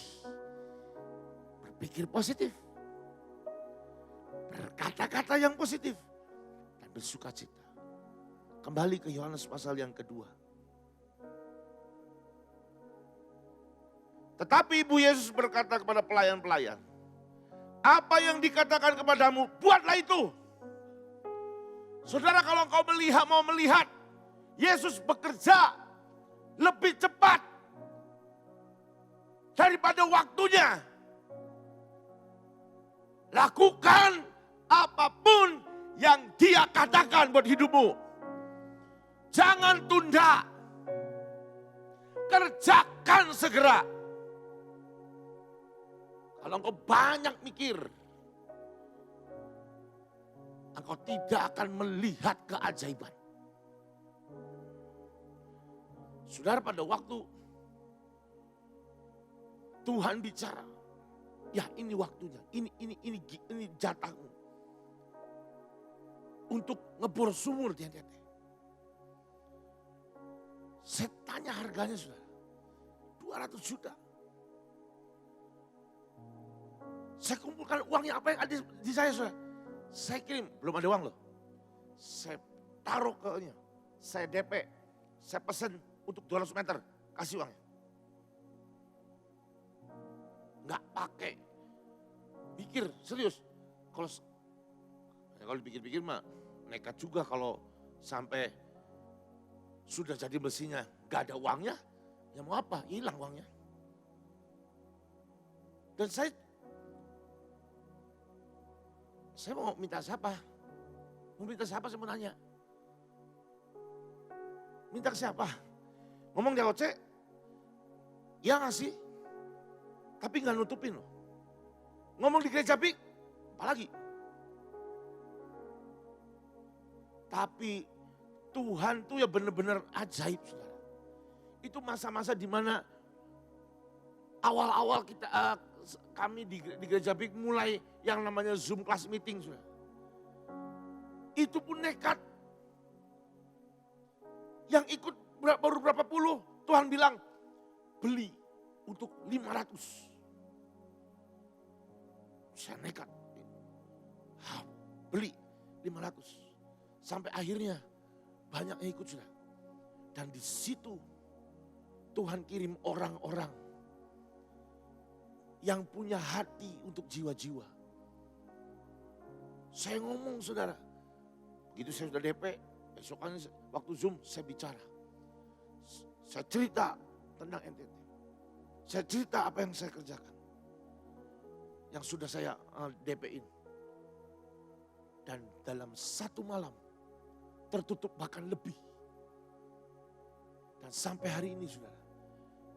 berpikir positif, berkata-kata yang positif, dan bersuka cita. Kembali ke Yohanes pasal yang kedua. Tetapi Ibu Yesus berkata kepada pelayan-pelayan, apa yang dikatakan kepadamu, buatlah itu. Saudara, kalau engkau mau melihat Yesus bekerja lebih cepat daripada waktunya, lakukan apapun yang Dia katakan buat hidupmu. Jangan tunda, kerjakan segera. Kalau engkau banyak mikir, engkau tidak akan melihat keajaiban. Saudara, pada waktu Tuhan bicara, ya ini waktunya, ini jatahmu untuk ngebor sumur di NTT. Saya tanya harganya, saudara, 200 juta. Saya kumpulkan uangnya, apa yang ada di saya, saudara. Saya kirim, belum ada uang loh. Saya taruh ke saya DP, saya pesen untuk 200 meter, kasih uangnya. Nggak pakai, pikir serius. Kalau dipikir-pikir mah nekat juga kalau sampai sudah jadi mesinnya, nggak ada uangnya, ya mau apa? Hilang uangnya. Dan saya mau minta siapa? Mau minta siapa, saya mau nanya. Minta ke siapa? Ngomong di AOC, ya ngasih, tapi nggak nutupin loh. Ngomong di gereja BIK, apalagi. Tapi Tuhan tuh ya benar-benar ajaib, saudara. Itu masa-masa di mana awal-awal kami di gereja BIK mulai yang namanya Zoom class meeting, saudara. Itu pun nekat. Yang ikut baru berapa puluh, Tuhan bilang beli untuk 500. Saya nekat. Beli 500. Sampai akhirnya banyak yang ikut, saudara. Dan di situ Tuhan kirim orang-orang yang punya hati untuk jiwa-jiwa. Saya ngomong, saudara. Begitu saya sudah DP, besokannya waktu Zoom saya bicara. Saya cerita tentang NTT. Saya cerita apa yang saya kerjakan. Yang sudah saya DP-in. Dan dalam satu malam tertutup bahkan lebih. Dan sampai hari ini, saudara,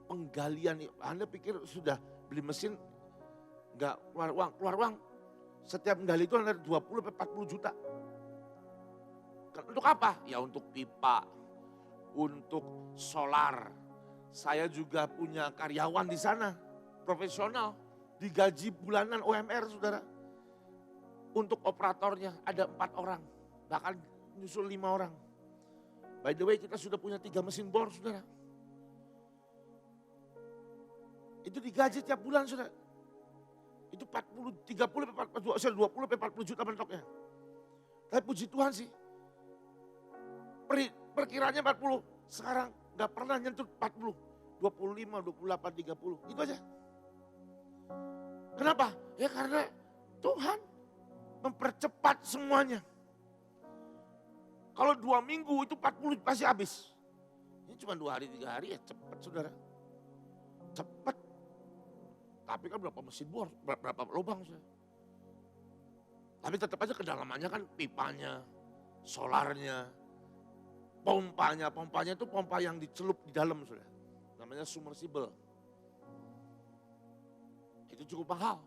penggalian, Anda pikir sudah beli mesin nggak keluar uang. Setiap menggali itu ada 20-40 juta. Untuk apa? Ya untuk pipa, untuk solar. Saya juga punya karyawan di sana, profesional, digaji bulanan UMR, saudara. Untuk operatornya ada 4 orang, bahkan nyusul 5 orang. By the way, kita sudah punya 3 mesin bor, saudara. Itu digaji tiap bulan, saudara. Itu 20-40 juta mentoknya. Tapi puji Tuhan sih, perkiraannya 40, sekarang gak pernah nyentuh 40. 25, 28, 30, itu aja. Kenapa? Ya karena Tuhan mempercepat semuanya. Kalau 2 minggu itu 40 pasti habis. Ini cuma 2 hari, 3 hari ya cepat, saudara. Cepat. Tapi kan berapa mesin bor, berapa lubang, saudara. Tapi tetap aja kedalamannya kan pipanya, solarnya, pompanya. Pompanya itu pompa yang dicelup di dalam, saudara. Namanya submersible. Itu cukup mahal.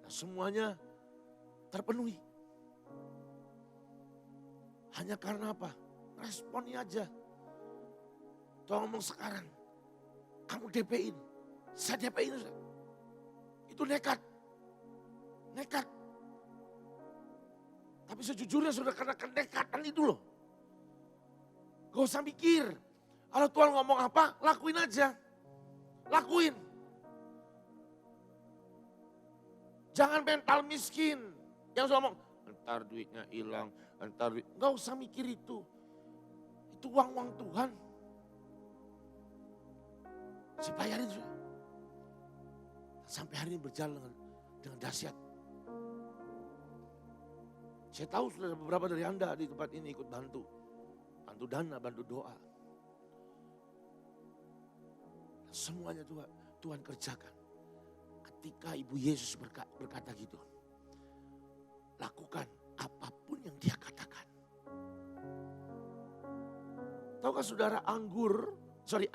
Nah, semuanya terpenuhi. Hanya karena apa? Responnya aja. Tuhan ngomong sekarang, kamu DP-in. Saya DP-in. Itu nekat. Nekat. Tapi sejujurnya sudah karena kenekatan itu loh. Gak usah mikir. Kalau Tuhan ngomong apa, lakuin aja. Lakuin. Jangan mental miskin. Yang ngomong, entar duitnya hilang, entar duit. Gak usah mikir itu. Itu uang-uang Tuhan. Saya bayarin sudah. Sampai hari ini berjalan dengan dahsyat. Saya tahu sudah beberapa dari Anda di tempat ini ikut bantu. Bantu dana, bantu doa. Semuanya Tuhan kerjakan. Ketika Ibu Yesus berkata gitu. Lakukan apapun yang Dia katakan. Tahukah saudara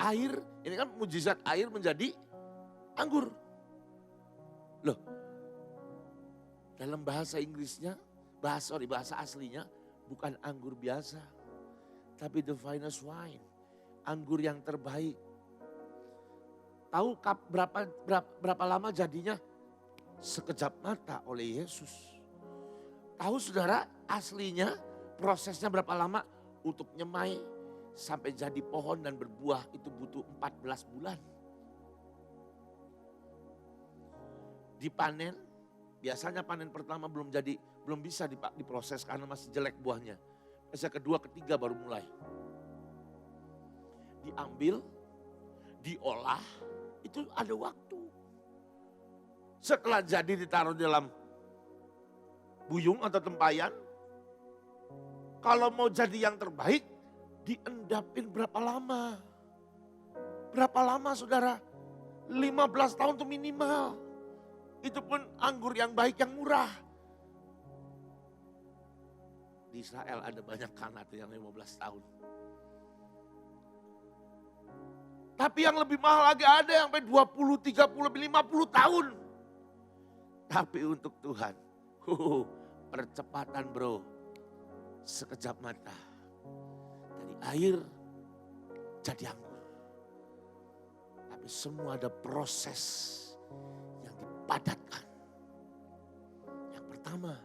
air, ini kan mujizat air menjadi anggur. Loh, dalam bahasa Inggrisnya, bahasa aslinya bukan anggur biasa. Tapi the finest wine, anggur yang terbaik. Tahu berapa lama jadinya? Sekejap mata oleh Yesus. Tahu saudara aslinya prosesnya berapa lama untuk nyemai sampai jadi pohon dan berbuah itu butuh 14 bulan. Dipanen, biasanya panen pertama belum bisa diproses karena masih jelek buahnya. Biasanya kedua, ketiga baru mulai. Diambil, diolah, itu ada waktu. Setelah jadi ditaruh dalam buyung atau tempayan. Kalau mau jadi yang terbaik, diendapin berapa lama? Berapa lama saudara? 15 tahun itu minimal. Itu pun anggur yang baik, yang murah. Di Israel ada banyak kanat yang 15 tahun. Tapi yang lebih mahal lagi ada yang sampai 20, 30, 50 tahun. Tapi untuk Tuhan, percepatan bro. Sekejap mata. Dari air jadi anggur. Tapi semua ada proses yang dipadatkan. Yang pertama,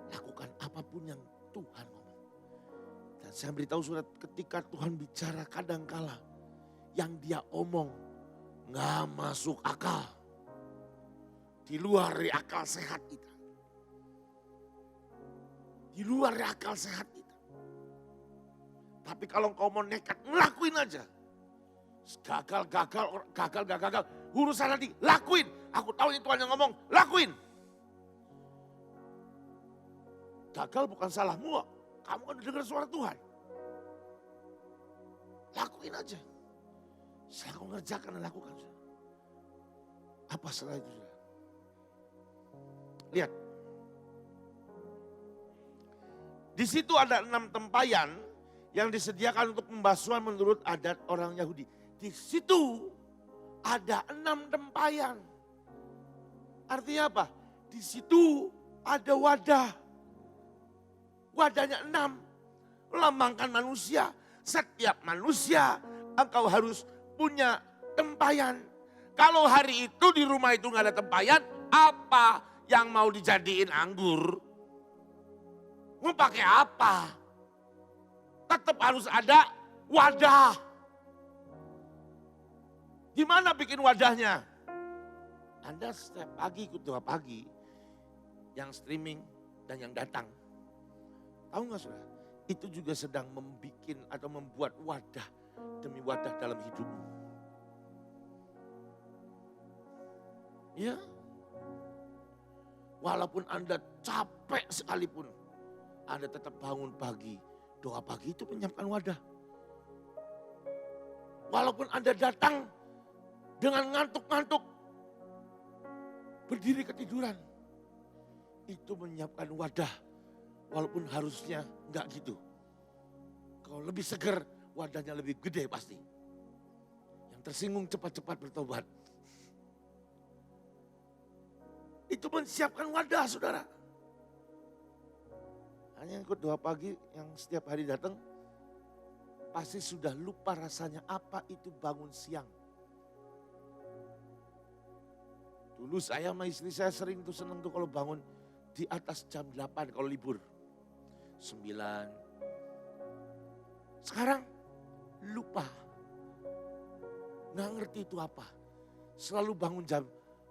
lakukan apapun yang Tuhan ngomong. Dan saya beritahu surat ketika Tuhan bicara kadangkala yang Dia omong gak masuk akal. Di luar dari akal sehat kita. Di luar dari akal sehat kita. Tapi kalau kau mau nekat, ngelakuin aja. Gagal. Urusan nanti, lakuin. Aku tahu ini Tuhan yang ngomong, lakuin. Gagal bukan salahmu. Kamu kan dengar suara Tuhan. Lakuin aja. Setelah kau ngerjakan dan lakukan. Apa setelah itu? Lihat. Di situ ada 6 tempayan yang disediakan untuk pembasuhan menurut adat orang Yahudi. Di situ ada 6 tempayan. Artinya apa? Di situ ada wadah. Wadahnya 6. Melambangkan manusia. Setiap manusia engkau harus punya tempayan. Kalau hari itu di rumah itu gak ada tempayan, apa yang mau dijadiin anggur? Mau pakai apa? Tetap harus ada wadah. Gimana bikin wadahnya? Anda setiap pagi ikut doa pagi, yang streaming dan yang datang. Tahu gak saudara? Itu juga sedang membuat wadah demi wadah dalam hidupmu. Ya. Walaupun Anda capek sekalipun, Anda tetap bangun pagi. Doa pagi itu menyiapkan wadah. Walaupun Anda datang dengan ngantuk-ngantuk, berdiri ketiduran, itu menyiapkan wadah. Walaupun harusnya enggak gitu. Kalau lebih segar, wadahnya lebih gede pasti. Yang tersinggung cepat-cepat bertobat. Itu menyiapkan wadah saudara. Hanya ikut doa pagi yang setiap hari datang, pasti sudah lupa rasanya apa itu bangun siang. Dulu saya sama istri saya sering tuh seneng tuh kalau bangun di atas jam 8 kalau libur. 9. Sekarang lupa. Nggak ngerti itu apa. Selalu bangun jam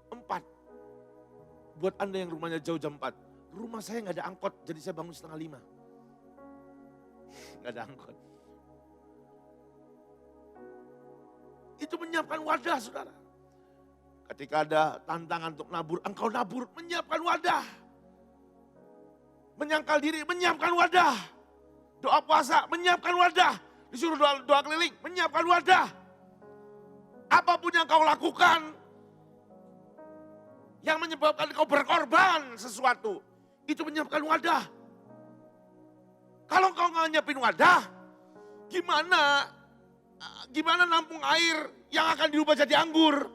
4. Buat Anda yang rumahnya jauh jam 4. Rumah saya nggak ada angkot, jadi saya bangun 4:30. Nggak ada angkot. Itu menyiapkan wadah, saudara. Ketika ada tantangan untuk nabur, engkau nabur, menyiapkan wadah. Menyangkal diri, menyiapkan wadah. Doa puasa, menyiapkan wadah. Disuruh doa keliling, menyiapkan wadah. Apapun yang kau lakukan, yang menyebabkan kau berkorban sesuatu, itu menyiapkan wadah. Kalau kau nggak nyiapin wadah, gimana nampung air yang akan dirubah jadi anggur?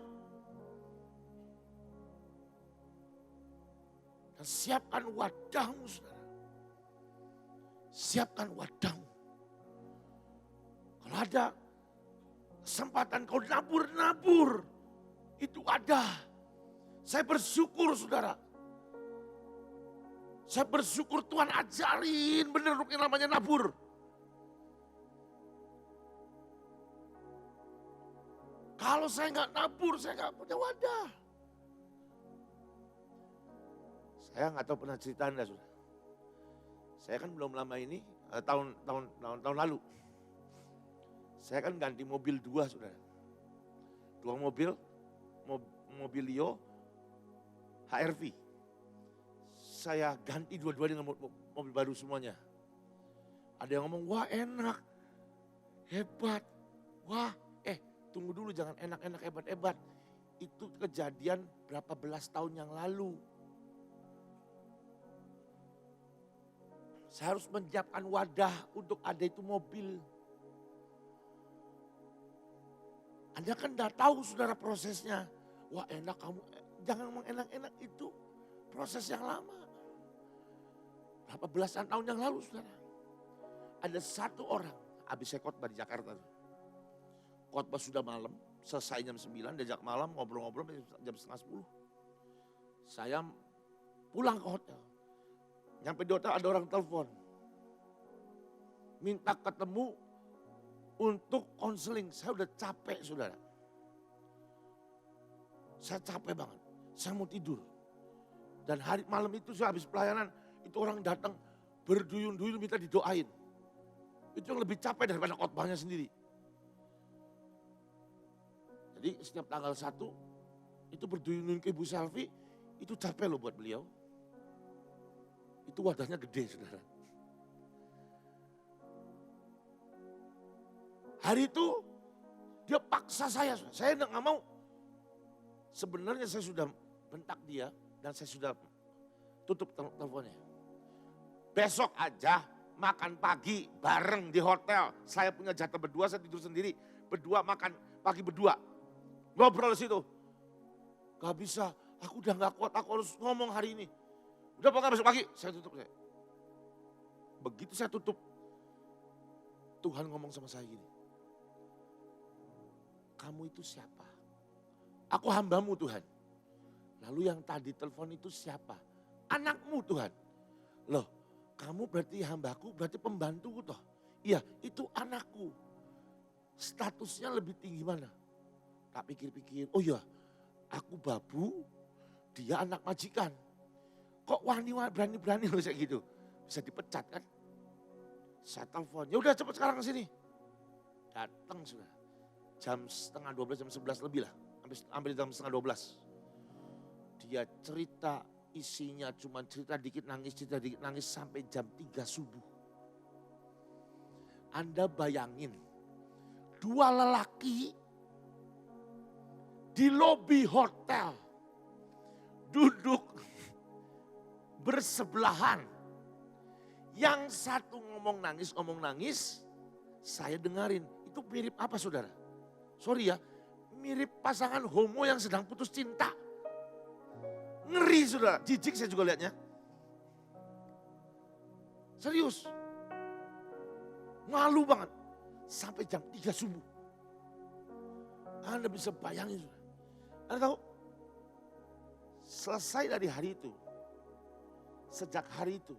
Dan siapkan wadahmu, saudara. Siapkan wadahmu. Kalau ada kesempatan kau nabur, itu ada. Saya bersyukur, saudara. Saya bersyukur Tuhan ajarin bener yang namanya nabur. Kalau saya nggak nabur, saya nggak punya wadah. Saya nggak tahu pernah cerita Anda, saudara. Saya kan belum lama ini, tahun lalu. Saya kan ganti mobil 2, saudara. 2 mobil, Mobilio, HRV. Saya ganti dua-duanya dengan mobil baru semuanya. Ada yang ngomong, wah enak, hebat. Wah, tunggu dulu jangan enak-enak, hebat-hebat. Itu kejadian berapa belas tahun yang lalu. Saya harus menyiapkan wadah untuk ada itu mobil. Anda kan tidak tahu, saudara, prosesnya. Wah enak kamu, jangan ngomong enak-enak, itu proses yang lama. Berapa belasan tahun yang lalu, saudara. Ada satu orang, habis saya khotbah di Jakarta. Khotbah sudah malam, selesai jam 9, diajak malam, ngobrol-ngobrol jam setengah 10. Saya pulang ke hotel. Nyampe di hotel ada orang telepon. Minta ketemu untuk konseling. Saya udah capek, saudara. Saya capek banget. Saya mau tidur. Dan hari malam itu saya habis pelayanan, itu orang datang berduyun-duyun minta didoain. Itu yang lebih capek daripada khotbahnya sendiri. Jadi setiap tanggal 1 itu berduyun-duyun ke Ibu Selvi, itu capek loh buat beliau. Itu wadahnya gede, saudara. Hari itu dia paksa saya nggak mau. Sebenarnya saya sudah bentak dia dan saya sudah tutup teleponnya. Besok aja makan pagi bareng di hotel. Saya punya jatah berdua, saya tidur sendiri. Berdua makan pagi berdua. Ngobrol di situ. Gak bisa, aku udah gak kuat, aku harus ngomong hari ini. Udah pokoknya besok pagi, saya tutup. Begitu saya tutup, Tuhan ngomong sama saya gini. Kamu itu siapa? Aku hambamu, Tuhan. Lalu yang tadi telepon itu siapa? Anakmu, Tuhan. Loh, kamu berarti hambaku, berarti pembantuku toh. Iya, itu anakku. Statusnya lebih tinggi mana? Tak pikir-pikir, oh iya, aku babu, dia anak majikan. Kok wani berani-berani loh kayak gitu. Bisa dipecat kan? Saya telepon, ya udah cepet sekarang ke sini. Datang sudah. Jam setengah 12, jam 11 lebih lah. Hampir jam setengah 12. Dia cerita, isinya cuma cerita dikit nangis sampai jam 3 subuh. Anda bayangin, 2 lelaki di lobi hotel duduk bersebelahan. Yang satu ngomong nangis, saya dengerin. Itu mirip apa, saudara? Sorry ya, mirip pasangan homo yang sedang putus cinta. Ngeri, saudara, jijik saya juga lihatnya. Serius. Malu banget. Sampai jam 3 subuh. Anda bisa bayangin, saudara. Anda tahu, Selesai dari hari itu, sejak hari itu,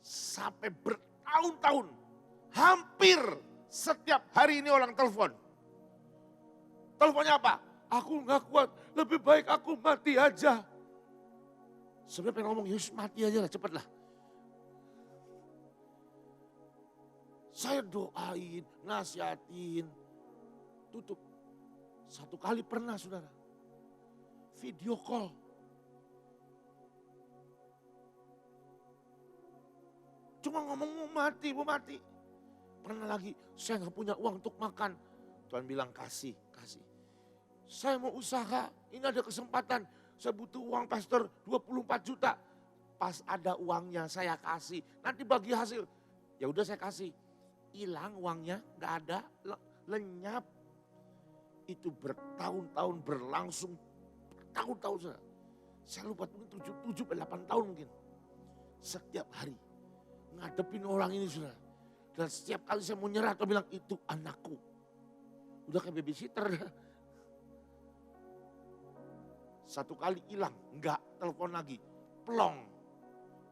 sampai bertahun-tahun, hampir setiap hari ini orang telepon. Teleponnya apa? Aku nggak kuat, lebih baik aku mati aja. Sebenarnya pengen ngomong, Yesus mati aja lah, cepet lah. Saya doain, nasihatin, tutup. Satu kali pernah saudara, video call. Cuma ngomong mau mati. Pernah lagi, saya nggak punya uang untuk makan. Tuhan bilang kasih. Saya mau usaha, ini ada kesempatan. Saya butuh uang pastor 24 juta. Pas ada uangnya saya kasih, nanti bagi hasil. Ya udah saya kasih. Hilang uangnya, nggak ada, lenyap. Itu bertahun-tahun berlangsung, bertahun-tahun. Saya lupa mungkin 7-8 tahun mungkin. Setiap hari ngadepin orang ini saudara. Dan setiap kali saya mau nyerah atau bilang itu anakku. Udah kayak babysitter. Satu kali hilang, enggak telepon lagi, plong.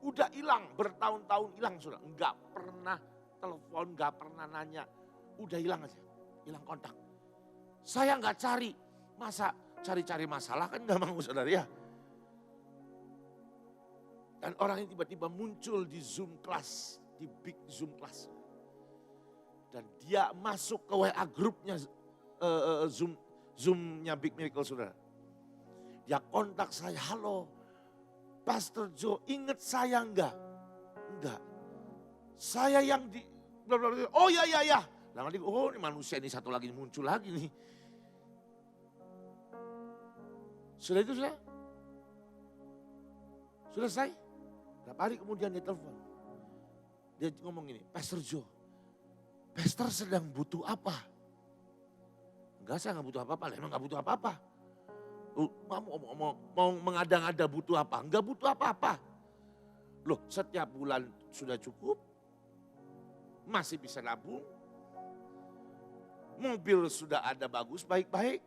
Udah hilang, bertahun-tahun hilang sudah, enggak pernah telepon, enggak pernah nanya. Udah hilang aja, hilang kontak. Saya enggak cari, masa cari-cari masalah kan enggak mau saudara ya. Dan orang ini tiba-tiba muncul di Zoom class, di big Zoom class. Dan dia masuk ke WA grupnya Zoom-nya Big Miracle saudara. Dia kontak saya, halo Pastor Joe, inget saya enggak? Enggak. Saya yang di, oh ya. Lalu dia, oh ini manusia ini satu lagi muncul lagi nih. Sudah itu sudah? Sudah selesai? Berapa hari kemudian dia telepon. Dia ngomong gini, Pastor Joe, Pastor sedang butuh apa? Enggak, saya enggak butuh apa-apa, emang enggak butuh apa-apa. Mau mengada-ngada butuh apa? Enggak butuh apa-apa. Loh, setiap bulan sudah cukup. Masih bisa nabung. Mobil sudah ada bagus, baik-baik.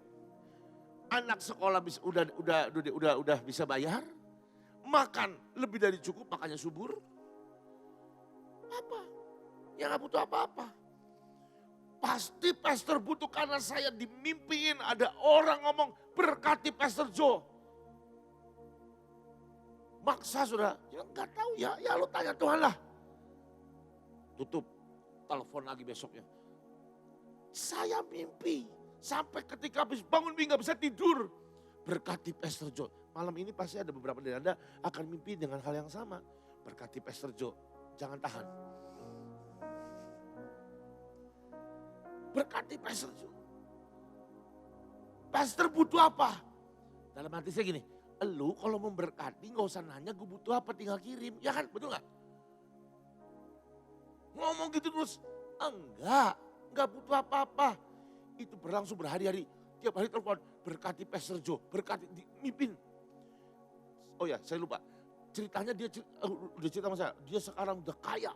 Anak sekolah udah bisa bayar. Makan lebih dari cukup, makanya subur. Apa? Ya enggak butuh apa-apa. Pasti pastor butuh karena saya dimimpiin ada orang ngomong berkati Pastor Joe. Maksa sudah, ya enggak tahu ya lo tanya Tuhan lah. Tutup, telepon lagi besoknya. Saya mimpi, sampai ketika habis bangun mimpi gak bisa tidur. Berkati Pastor Joe. Malam ini pasti ada beberapa dari Anda akan mimpi dengan hal yang sama. Berkati Pastor Joe, jangan tahan. Berkati Pastor Joe. Pastor butuh apa? Dalam hati saya gini, lu kalau memberkati gak usah nanya gue butuh apa, tinggal kirim. Ya kan, betul gak? Ngomong gitu terus, enggak butuh apa-apa. Itu berlangsung berhari-hari. Tiap hari telepon, berkati Pastor Joe, berkati, mimpin. Oh ya, saya lupa. Ceritanya dia udah cerita sama saya, dia sekarang udah kaya.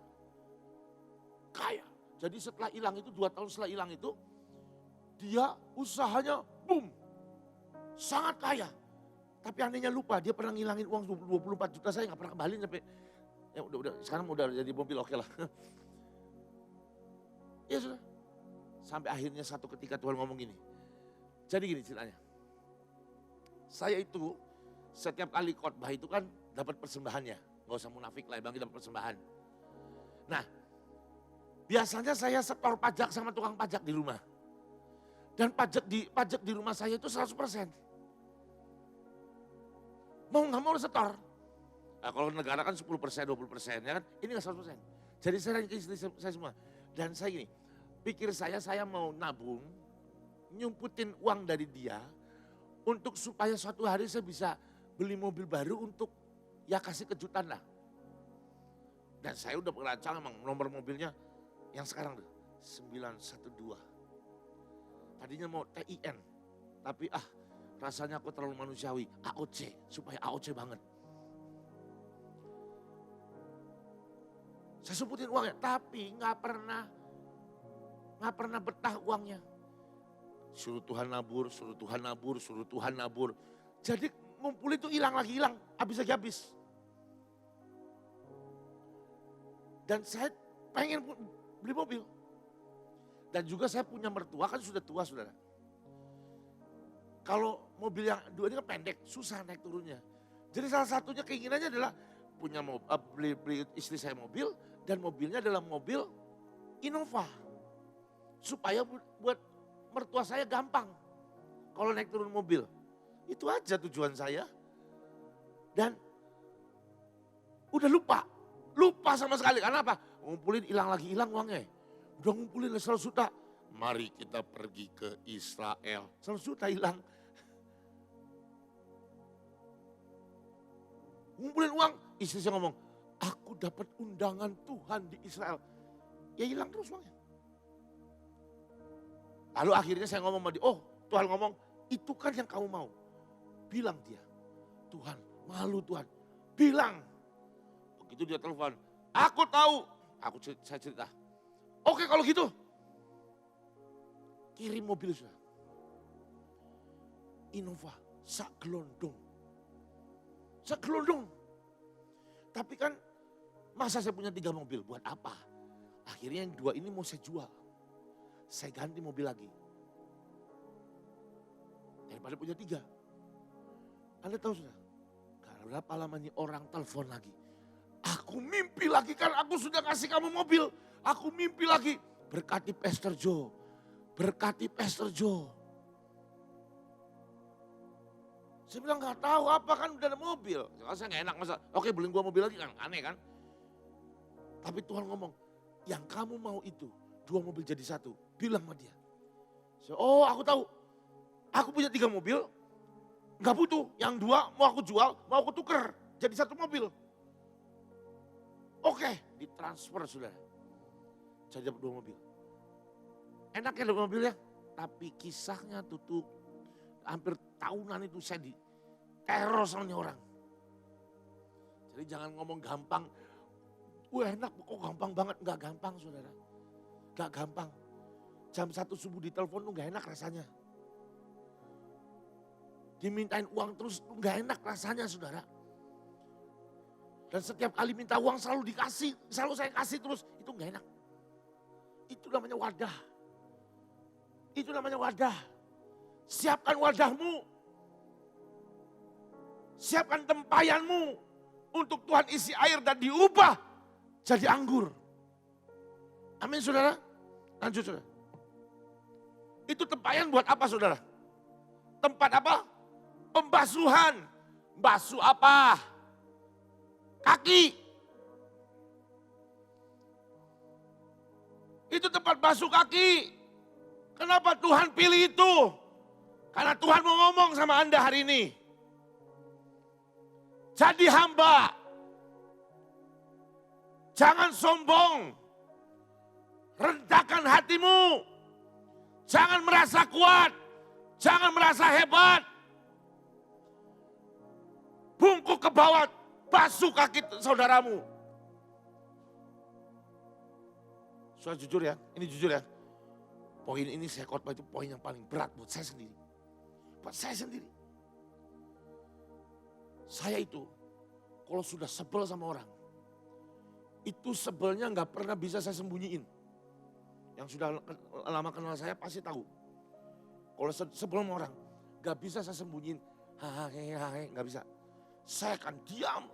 Jadi setelah hilang itu, 2 tahun setelah hilang itu, dia usahanya boom. Sangat kaya. Tapi anehnya lupa, dia pernah ngilangin uang 24 juta saya gak pernah kembaliin sampai, ya udah, sekarang udah jadi mobil oke lah. Ya sudah. Sampai akhirnya satu ketika Tuhan ngomong gini. Jadi gini ceritanya. Saya itu setiap kali khotbah itu kan dapat persembahannya. Gak usah munafik lah, bang, dapat persembahan. Nah, biasanya saya setor pajak sama tukang pajak di rumah. Dan pajak di rumah saya itu 100%. Mau gak mau setor. Nah, kalau negara kan 10%, 20% ya kan. Ini gak 100%. Jadi saya nanya ke istri saya semua. Dan saya gini, pikir saya mau nabung, nyumputin uang dari dia. Untuk supaya suatu hari saya bisa beli mobil baru untuk ya kasih kejutan lah. Dan saya udah merancang emang nomor mobilnya. Yang sekarang tuh 912. Tadinya mau TIN. Tapi rasanya aku terlalu manusiawi. AOC, supaya AOC banget. Saya sebutin uangnya, tapi gak pernah betah uangnya. Suruh Tuhan nabur. Jadi ngumpulin tuh hilang lagi hilang, habis lagi habis. Dan saya pengen beli mobil. Dan juga saya punya mertua, kan sudah tua saudara. Kalau mobil yang dua ini kan pendek, susah naik turunnya. Jadi salah satunya keinginannya adalah punya beli istri saya mobil, dan mobilnya adalah mobil Innova. Supaya buat mertua saya gampang kalau naik turun mobil. Itu aja tujuan saya. Dan udah lupa sama sekali. Karena apa? Ngumpulin hilang lagi hilang uangnya. Udah ngumpulin 100 juta. Mari kita pergi ke Israel. 100 juta hilang. Ngumpulin uang, istri saya ngomong, aku dapat undangan Tuhan di Israel. Ya hilang terus uangnya. Lalu akhirnya saya ngomong sama dia, oh Tuhan ngomong, itu kan yang kamu mau. Bilang dia, Tuhan, malu Tuhan. Bilang. Begitu dia telepon, aku tahu. Saya cerita, oke kalau gitu. Kirim mobil sudah. Innova, sak gelondong. Segelondong. Tapi kan masa saya punya 3 mobil, buat apa? Akhirnya yang 2 ini mau saya jual. Saya ganti mobil lagi. Daripada punya 3. Anda tahu sudah? Karena berapa lamanya orang telepon lagi. Aku mimpi lagi, kan aku sudah kasih kamu mobil. Aku mimpi lagi. Berkati Pastor Joe. Berkati Pastor Joe. Saya bilang gak tahu apa, kan udah ada mobil. Saya gak enak masa, oke beliin gua mobil lagi kan, aneh kan. Tapi Tuhan ngomong, yang kamu mau itu 2 mobil jadi 1. Bilang sama dia. Oh aku tahu, aku punya 3 mobil, gak butuh. Yang 2 mau aku jual, mau aku tuker, jadi 1 mobil. Oke, ditransfer sudah. Saya dapat 2 mobil. Enak ya 2 mobil ya, tapi kisahnya tutup. Hampir tahunan itu saya diteror sama orang. Jadi jangan ngomong gampang. Wah enak kok gampang banget. Enggak gampang saudara. Enggak gampang. Jam 1 subuh ditelepon tuh enggak enak rasanya. Dimintain uang terus tuh enggak enak rasanya saudara. Dan setiap kali minta uang selalu dikasih. Selalu saya kasih terus. Itu enggak enak. Itu namanya wadah. Itu namanya wadah. Siapkan wadahmu. Siapkan tempayanmu. Untuk Tuhan isi air dan diubah jadi anggur. Amin saudara. Lanjut saudara. Itu tempayan buat apa saudara? Tempat apa? Pembasuhan. Basuh apa? Kaki. Itu tempat basuh kaki. Kenapa Tuhan pilih itu? Karena Tuhan mau ngomong sama Anda hari ini. Jadi hamba. Jangan sombong. Rendahkan hatimu. Jangan merasa kuat. Jangan merasa hebat. Bungkuk ke bawah. Basuh kaki saudaramu. Soal jujur ya. Ini jujur ya. Poin ini saya khotbah itu poin yang paling berat buat saya sendiri. Buat saya sendiri. Saya itu kalau sudah sebel sama orang. Itu sebelnya gak pernah bisa saya sembunyiin. Yang sudah lama kenal saya pasti tahu. Kalau sebel sama orang gak bisa saya sembunyiin. Hahaha, gak bisa. Saya akan diam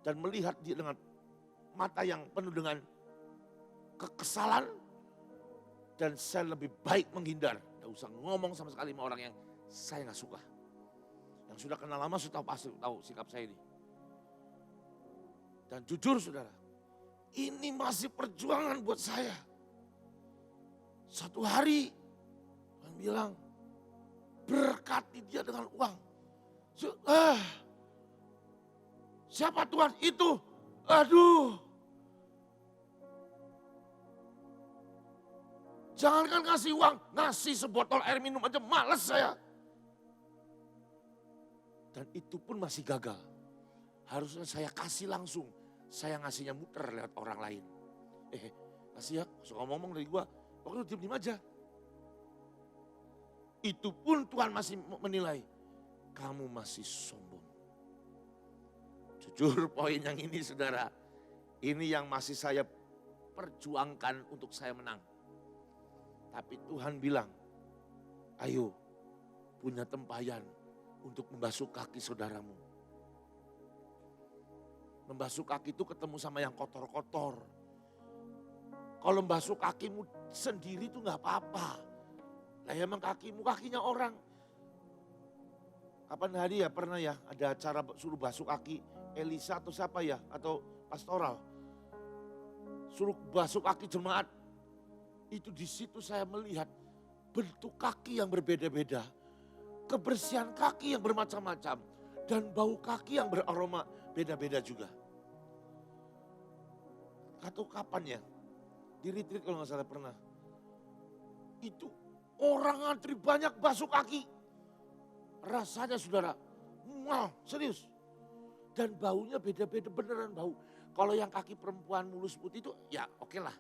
dan melihat dia dengan mata yang penuh dengan kekesalan. Dan saya lebih baik menghindar. Gak usah ngomong sama sekali sama orang yang saya gak suka. Yang sudah kenal lama sudah pasti tahu sikap saya ini. Dan jujur saudara, ini masih perjuangan buat saya. Satu hari, Tuhan bilang, berkati dia dengan uang. Siapa Tuhan? Itu, aduh. Jangankan ngasih uang, ngasih sebotol air minum aja males saya. Dan itu pun masih gagal. Harusnya saya kasih langsung. Saya ngasihnya muter lewat orang lain. Kasih ya, suka ngomong dari gua. Pokoknya diem-diem aja. Itu pun Tuhan masih menilai. kamu masih sombong. Jujur poin yang ini saudara, ini yang masih saya perjuangkan untuk saya menang. Tapi Tuhan bilang, ayo punya tempayan untuk membasuh kaki saudaramu. Membasuh kaki itu ketemu sama yang kotor-kotor. Kalau membasuh kakimu sendiri itu gak apa-apa. Lah emang kakinya orang. Kapan hari ya pernah ya ada acara suruh basuh kaki Elisa atau siapa ya, atau pastoral. Suruh basuh kaki jemaat. Itu di situ saya melihat bentuk kaki yang berbeda-beda. Kebersihan kaki yang bermacam-macam. Dan bau kaki yang beraroma beda-beda juga. Atau kapan ya? Di retreat kalau gak salah pernah. Itu orang ngantri banyak basuh kaki. Rasanya saudara, wow serius. Dan baunya beda-beda, beneran bau. Kalau yang kaki perempuan mulus putih itu ya oke lah.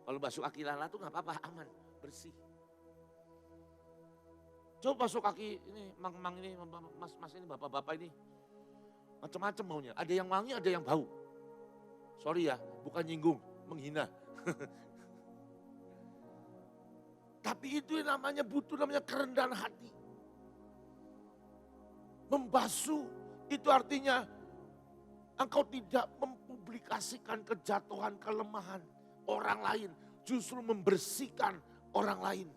Kalau basuh kaki lala tuh gak apa-apa, aman, bersih. Coba basuh kaki ini, mang ini, mas ini, bapak-bapak ini. Macam-macam maunya, ada yang wangi, ada yang bau. Sorry ya, bukan nyinggung, menghina. Tapi itu yang namanya butuh, namanya kerendahan hati. Membasuh itu artinya engkau tidak mempublikasikan kejatuhan, kelemahan orang lain. Justru membersihkan orang lain.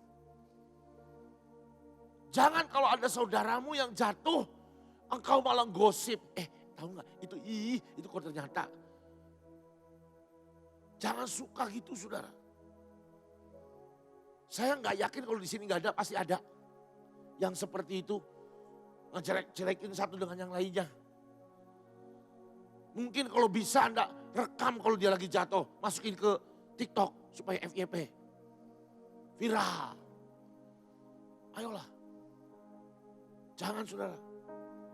Jangan kalau ada saudaramu yang jatuh, engkau malah gosip. Tahu nggak? Itu kok ternyata. Jangan suka gitu saudara. Saya nggak yakin kalau di sini nggak ada, pasti ada. Yang seperti itu. Ngejelek-jelekin satu dengan yang lainnya. Mungkin kalau bisa Anda rekam kalau dia lagi jatuh. Masukin ke TikTok supaya FYP. Viral. Ayolah. Jangan saudara.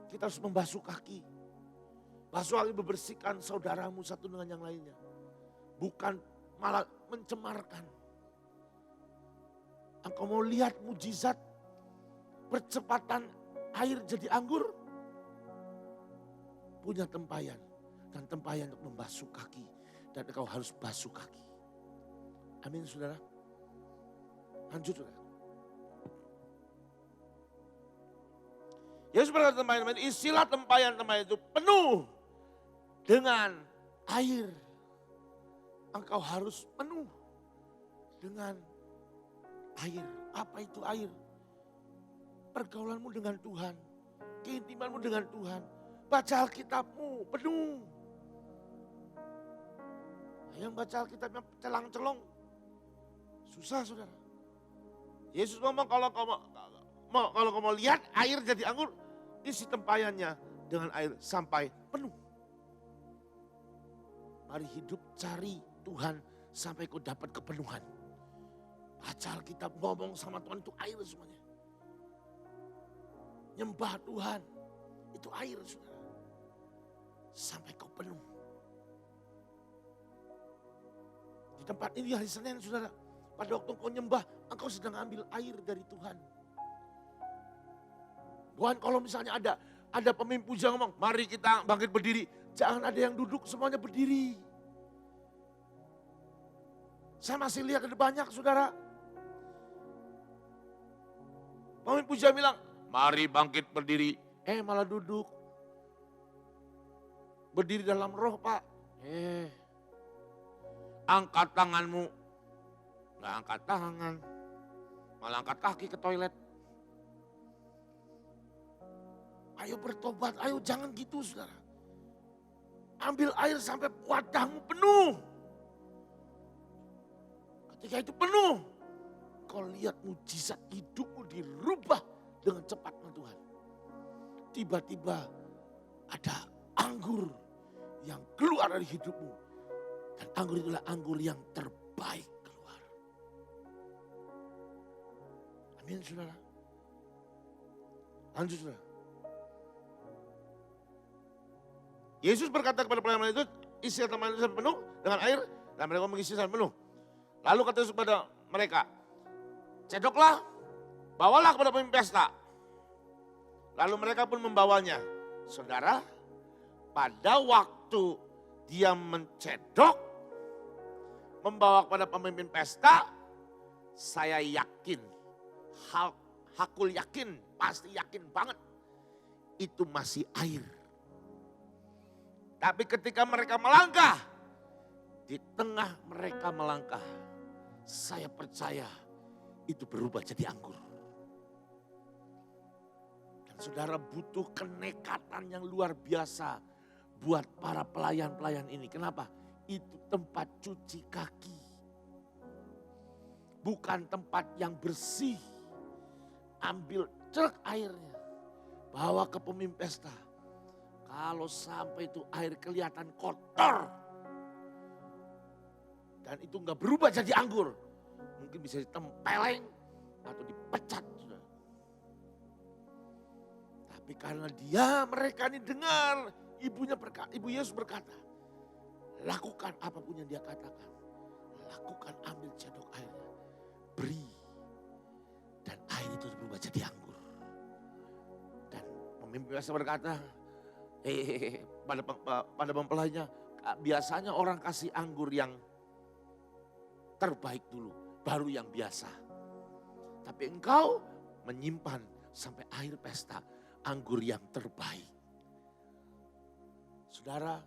Kita harus membasuh kaki. Basuh kaki membersihkan saudaramu satu dengan yang lainnya. Bukan malah mencemarkan. Engkau mau lihat mujizat percepatan air jadi anggur? Punya tempayan. Dan tempayan untuk membasuh kaki. Dan engkau harus basuh kaki. Amin saudara. Lanjut saudara. Yesus berkata tempayan, isilah tempayan itu penuh dengan air. Engkau harus penuh dengan air. Apa itu air? Pergaulanmu dengan Tuhan. Keintimanmu dengan Tuhan. Baca Alkitabmu penuh. Yang baca Alkitabnya celang-celong. Susah saudara. Yesus ngomong kalau kau mau lihat air jadi anggur. Isi tempayannya dengan air sampai penuh. Mari hidup cari Tuhan sampai kau dapat kepenuhan. Baca Alkitab, ngomong sama Tuhan, itu air semuanya. Nyembah Tuhan, itu air saudara. Sampai kau penuh. Di tempat ini hari Senin saudara, pada waktu kau nyembah, engkau sedang ambil air dari Tuhan. Tuhan kalau misalnya ada pemimpin puja ngomong, mari kita bangkit berdiri. Jangan ada yang duduk, semuanya berdiri. Saya masih lihat ada banyak saudara. Pemimpin puja bilang, mari bangkit berdiri. Malah duduk. Berdiri dalam roh Pak. Angkat tanganmu. Nggak angkat tangan. Malah angkat kaki ke toilet. Ayo bertobat, ayo jangan gitu saudara. Ambil air sampai wadahmu penuh. Ketika itu penuh, kau lihat mujizat hidupmu dirubah dengan cepatnya Tuhan. Tiba-tiba ada anggur yang keluar dari hidupmu. Dan anggur itulah anggur yang terbaik keluar. Amin saudara. Lanjut saudara. Yesus berkata kepada pelayan itu, isi teman itu sampai penuh dengan air, dan mereka mengisi sampai penuh. Lalu kata Yesus kepada mereka, cedoklah, bawalah kepada pemimpin pesta. Lalu mereka pun membawanya. Saudara, pada waktu dia mencedok, membawa kepada pemimpin pesta, saya yakin, hakul yakin, pasti yakin banget, itu masih air. Tapi ketika mereka melangkah, di tengah mereka melangkah, saya percaya itu berubah jadi anggur. Dan saudara butuh kenekatan yang luar biasa buat para pelayan-pelayan ini. Kenapa? Itu tempat cuci kaki. Bukan tempat yang bersih. Ambil truk airnya, bawa ke pemimpin pesta. Kalau sampai itu air kelihatan kotor, dan itu nggak berubah jadi anggur, mungkin bisa ditempeleng atau dipecat. Tapi karena mereka ini dengar, Ibu Yesus berkata, lakukan apapun yang dia katakan. Lakukan, ambil cedok airnya, beri. Dan air itu berubah jadi anggur. Dan pemimpin pesta berkata, pada mempelainya, biasanya orang kasih anggur yang terbaik dulu, baru yang biasa. Tapi engkau menyimpan sampai akhir pesta anggur yang terbaik. Saudara,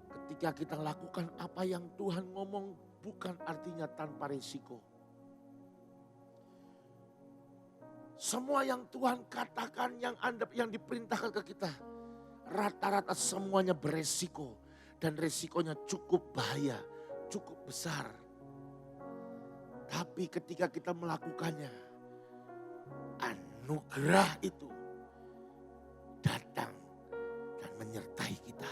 ketika kita lakukan apa yang Tuhan ngomong, bukan artinya tanpa risiko. Semua yang Tuhan katakan, yang diperintahkan ke kita, rata-rata semuanya beresiko. Dan resikonya cukup bahaya, cukup besar. Tapi ketika kita melakukannya, anugerah itu datang dan menyertai kita.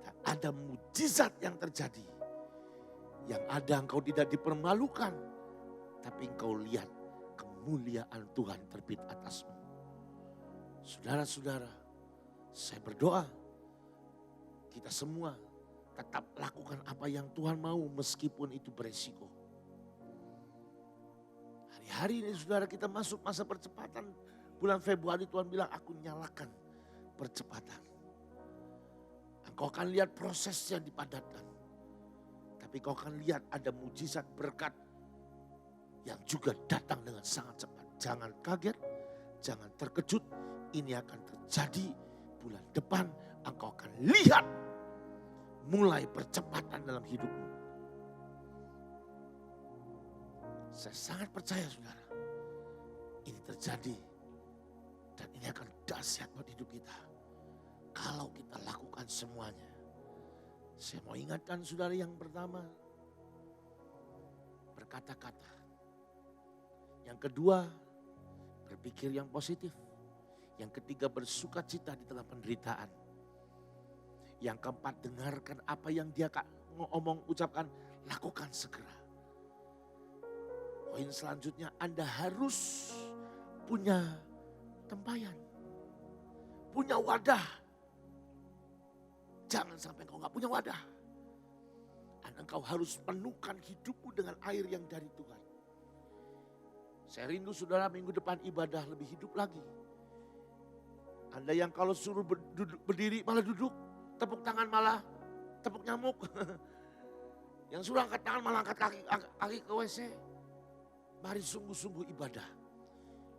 Dan ada mujizat yang terjadi. Yang ada engkau tidak dipermalukan, tapi engkau lihat kemuliaan Tuhan terbit atasmu. Saudara-saudara, saya berdoa kita semua tetap lakukan apa yang Tuhan mau meskipun itu beresiko. Hari-hari ini saudara, kita masuk masa percepatan. Bulan Februari Tuhan bilang, aku nyalakan percepatan. Engkau akan lihat prosesnya dipadatkan. Tapi kau akan lihat ada mujizat berkat yang juga datang dengan sangat cepat. Jangan kaget, jangan terkejut. Ini akan terjadi bulan depan. Engkau akan lihat mulai percepatan dalam hidupmu. Saya sangat percaya saudara, ini terjadi dan ini akan dahsyat buat hidup kita. Kalau kita lakukan semuanya. Saya mau ingatkan saudara, yang pertama, berkata-kata. Yang kedua, berpikir yang positif. Yang ketiga, bersuka cita di tengah penderitaan. Yang keempat, dengarkan apa yang dia ucapkan, lakukan segera. Poin selanjutnya, Anda harus punya tempayan, punya wadah. Jangan sampai engkau gak punya wadah. Dan engkau harus penuhkan hidupmu dengan air yang dari Tuhan. Saya rindu saudara minggu depan ibadah lebih hidup lagi. Anda yang kalau suruh berdiri malah duduk. Tepuk tangan malah tepuk nyamuk. Yang suruh angkat tangan malah angkat kaki ke WC. Mari sungguh-sungguh ibadah.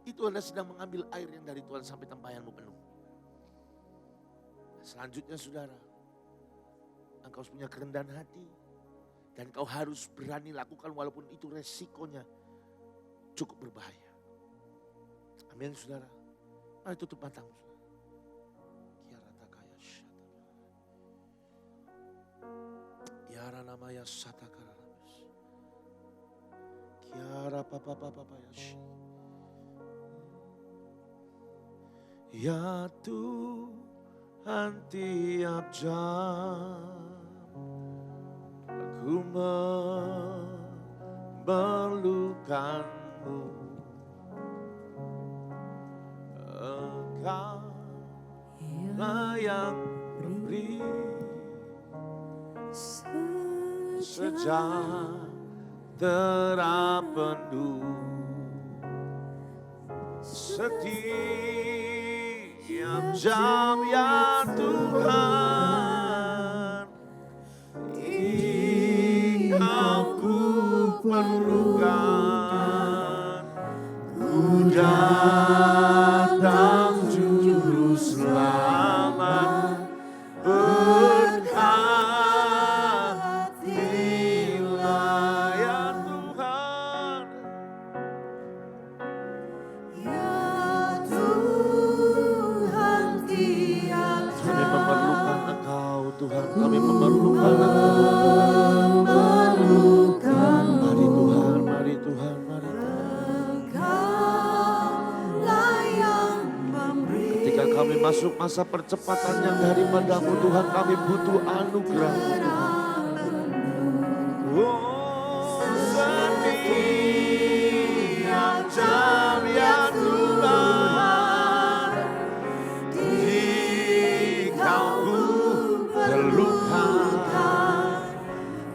Itu Anda sedang mengambil air yang dari Tuhan sampai tempayanmu penuh. Selanjutnya saudara, engkau harus punya kerendahan hati. Dan kau harus berani lakukan walaupun itu resikonya cukup berbahaya. Amin saudara. Mari tutup matamu. Kiara namanya satakara. Kiara papa ya. Ya Tuhan, tiap jam aku memerlukanmu. Engkau lah yang memberi sejahtera penuh. Setiap jam ya Tuhan, Engkau ku perlukan. Ku datang juru selamat, berkatilah ya Tuhan. Kami memerlukan Engkau Tuhan, kami memerlukan Engkau. Mari Tuhan, mari Tuhan, mari Tuhan. Ketika kami masuk masa percepatan yang daripadamu Tuhan, kami butuh anugerah Tuhan. Oh, setiap jam ya Tuhan, Engkau ku perlukan.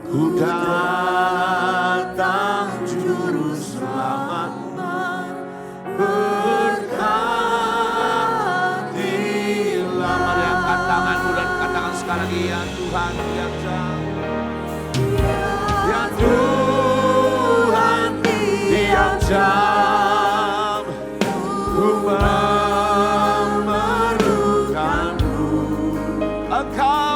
Ku datang juru selamat, berkatilah. Mari angkat tanganmu dan katakan sekali lagi, ya Tuhan, ya Tuhan. Ya Tuhan, tiap jam ku memerlukanmu. Engkau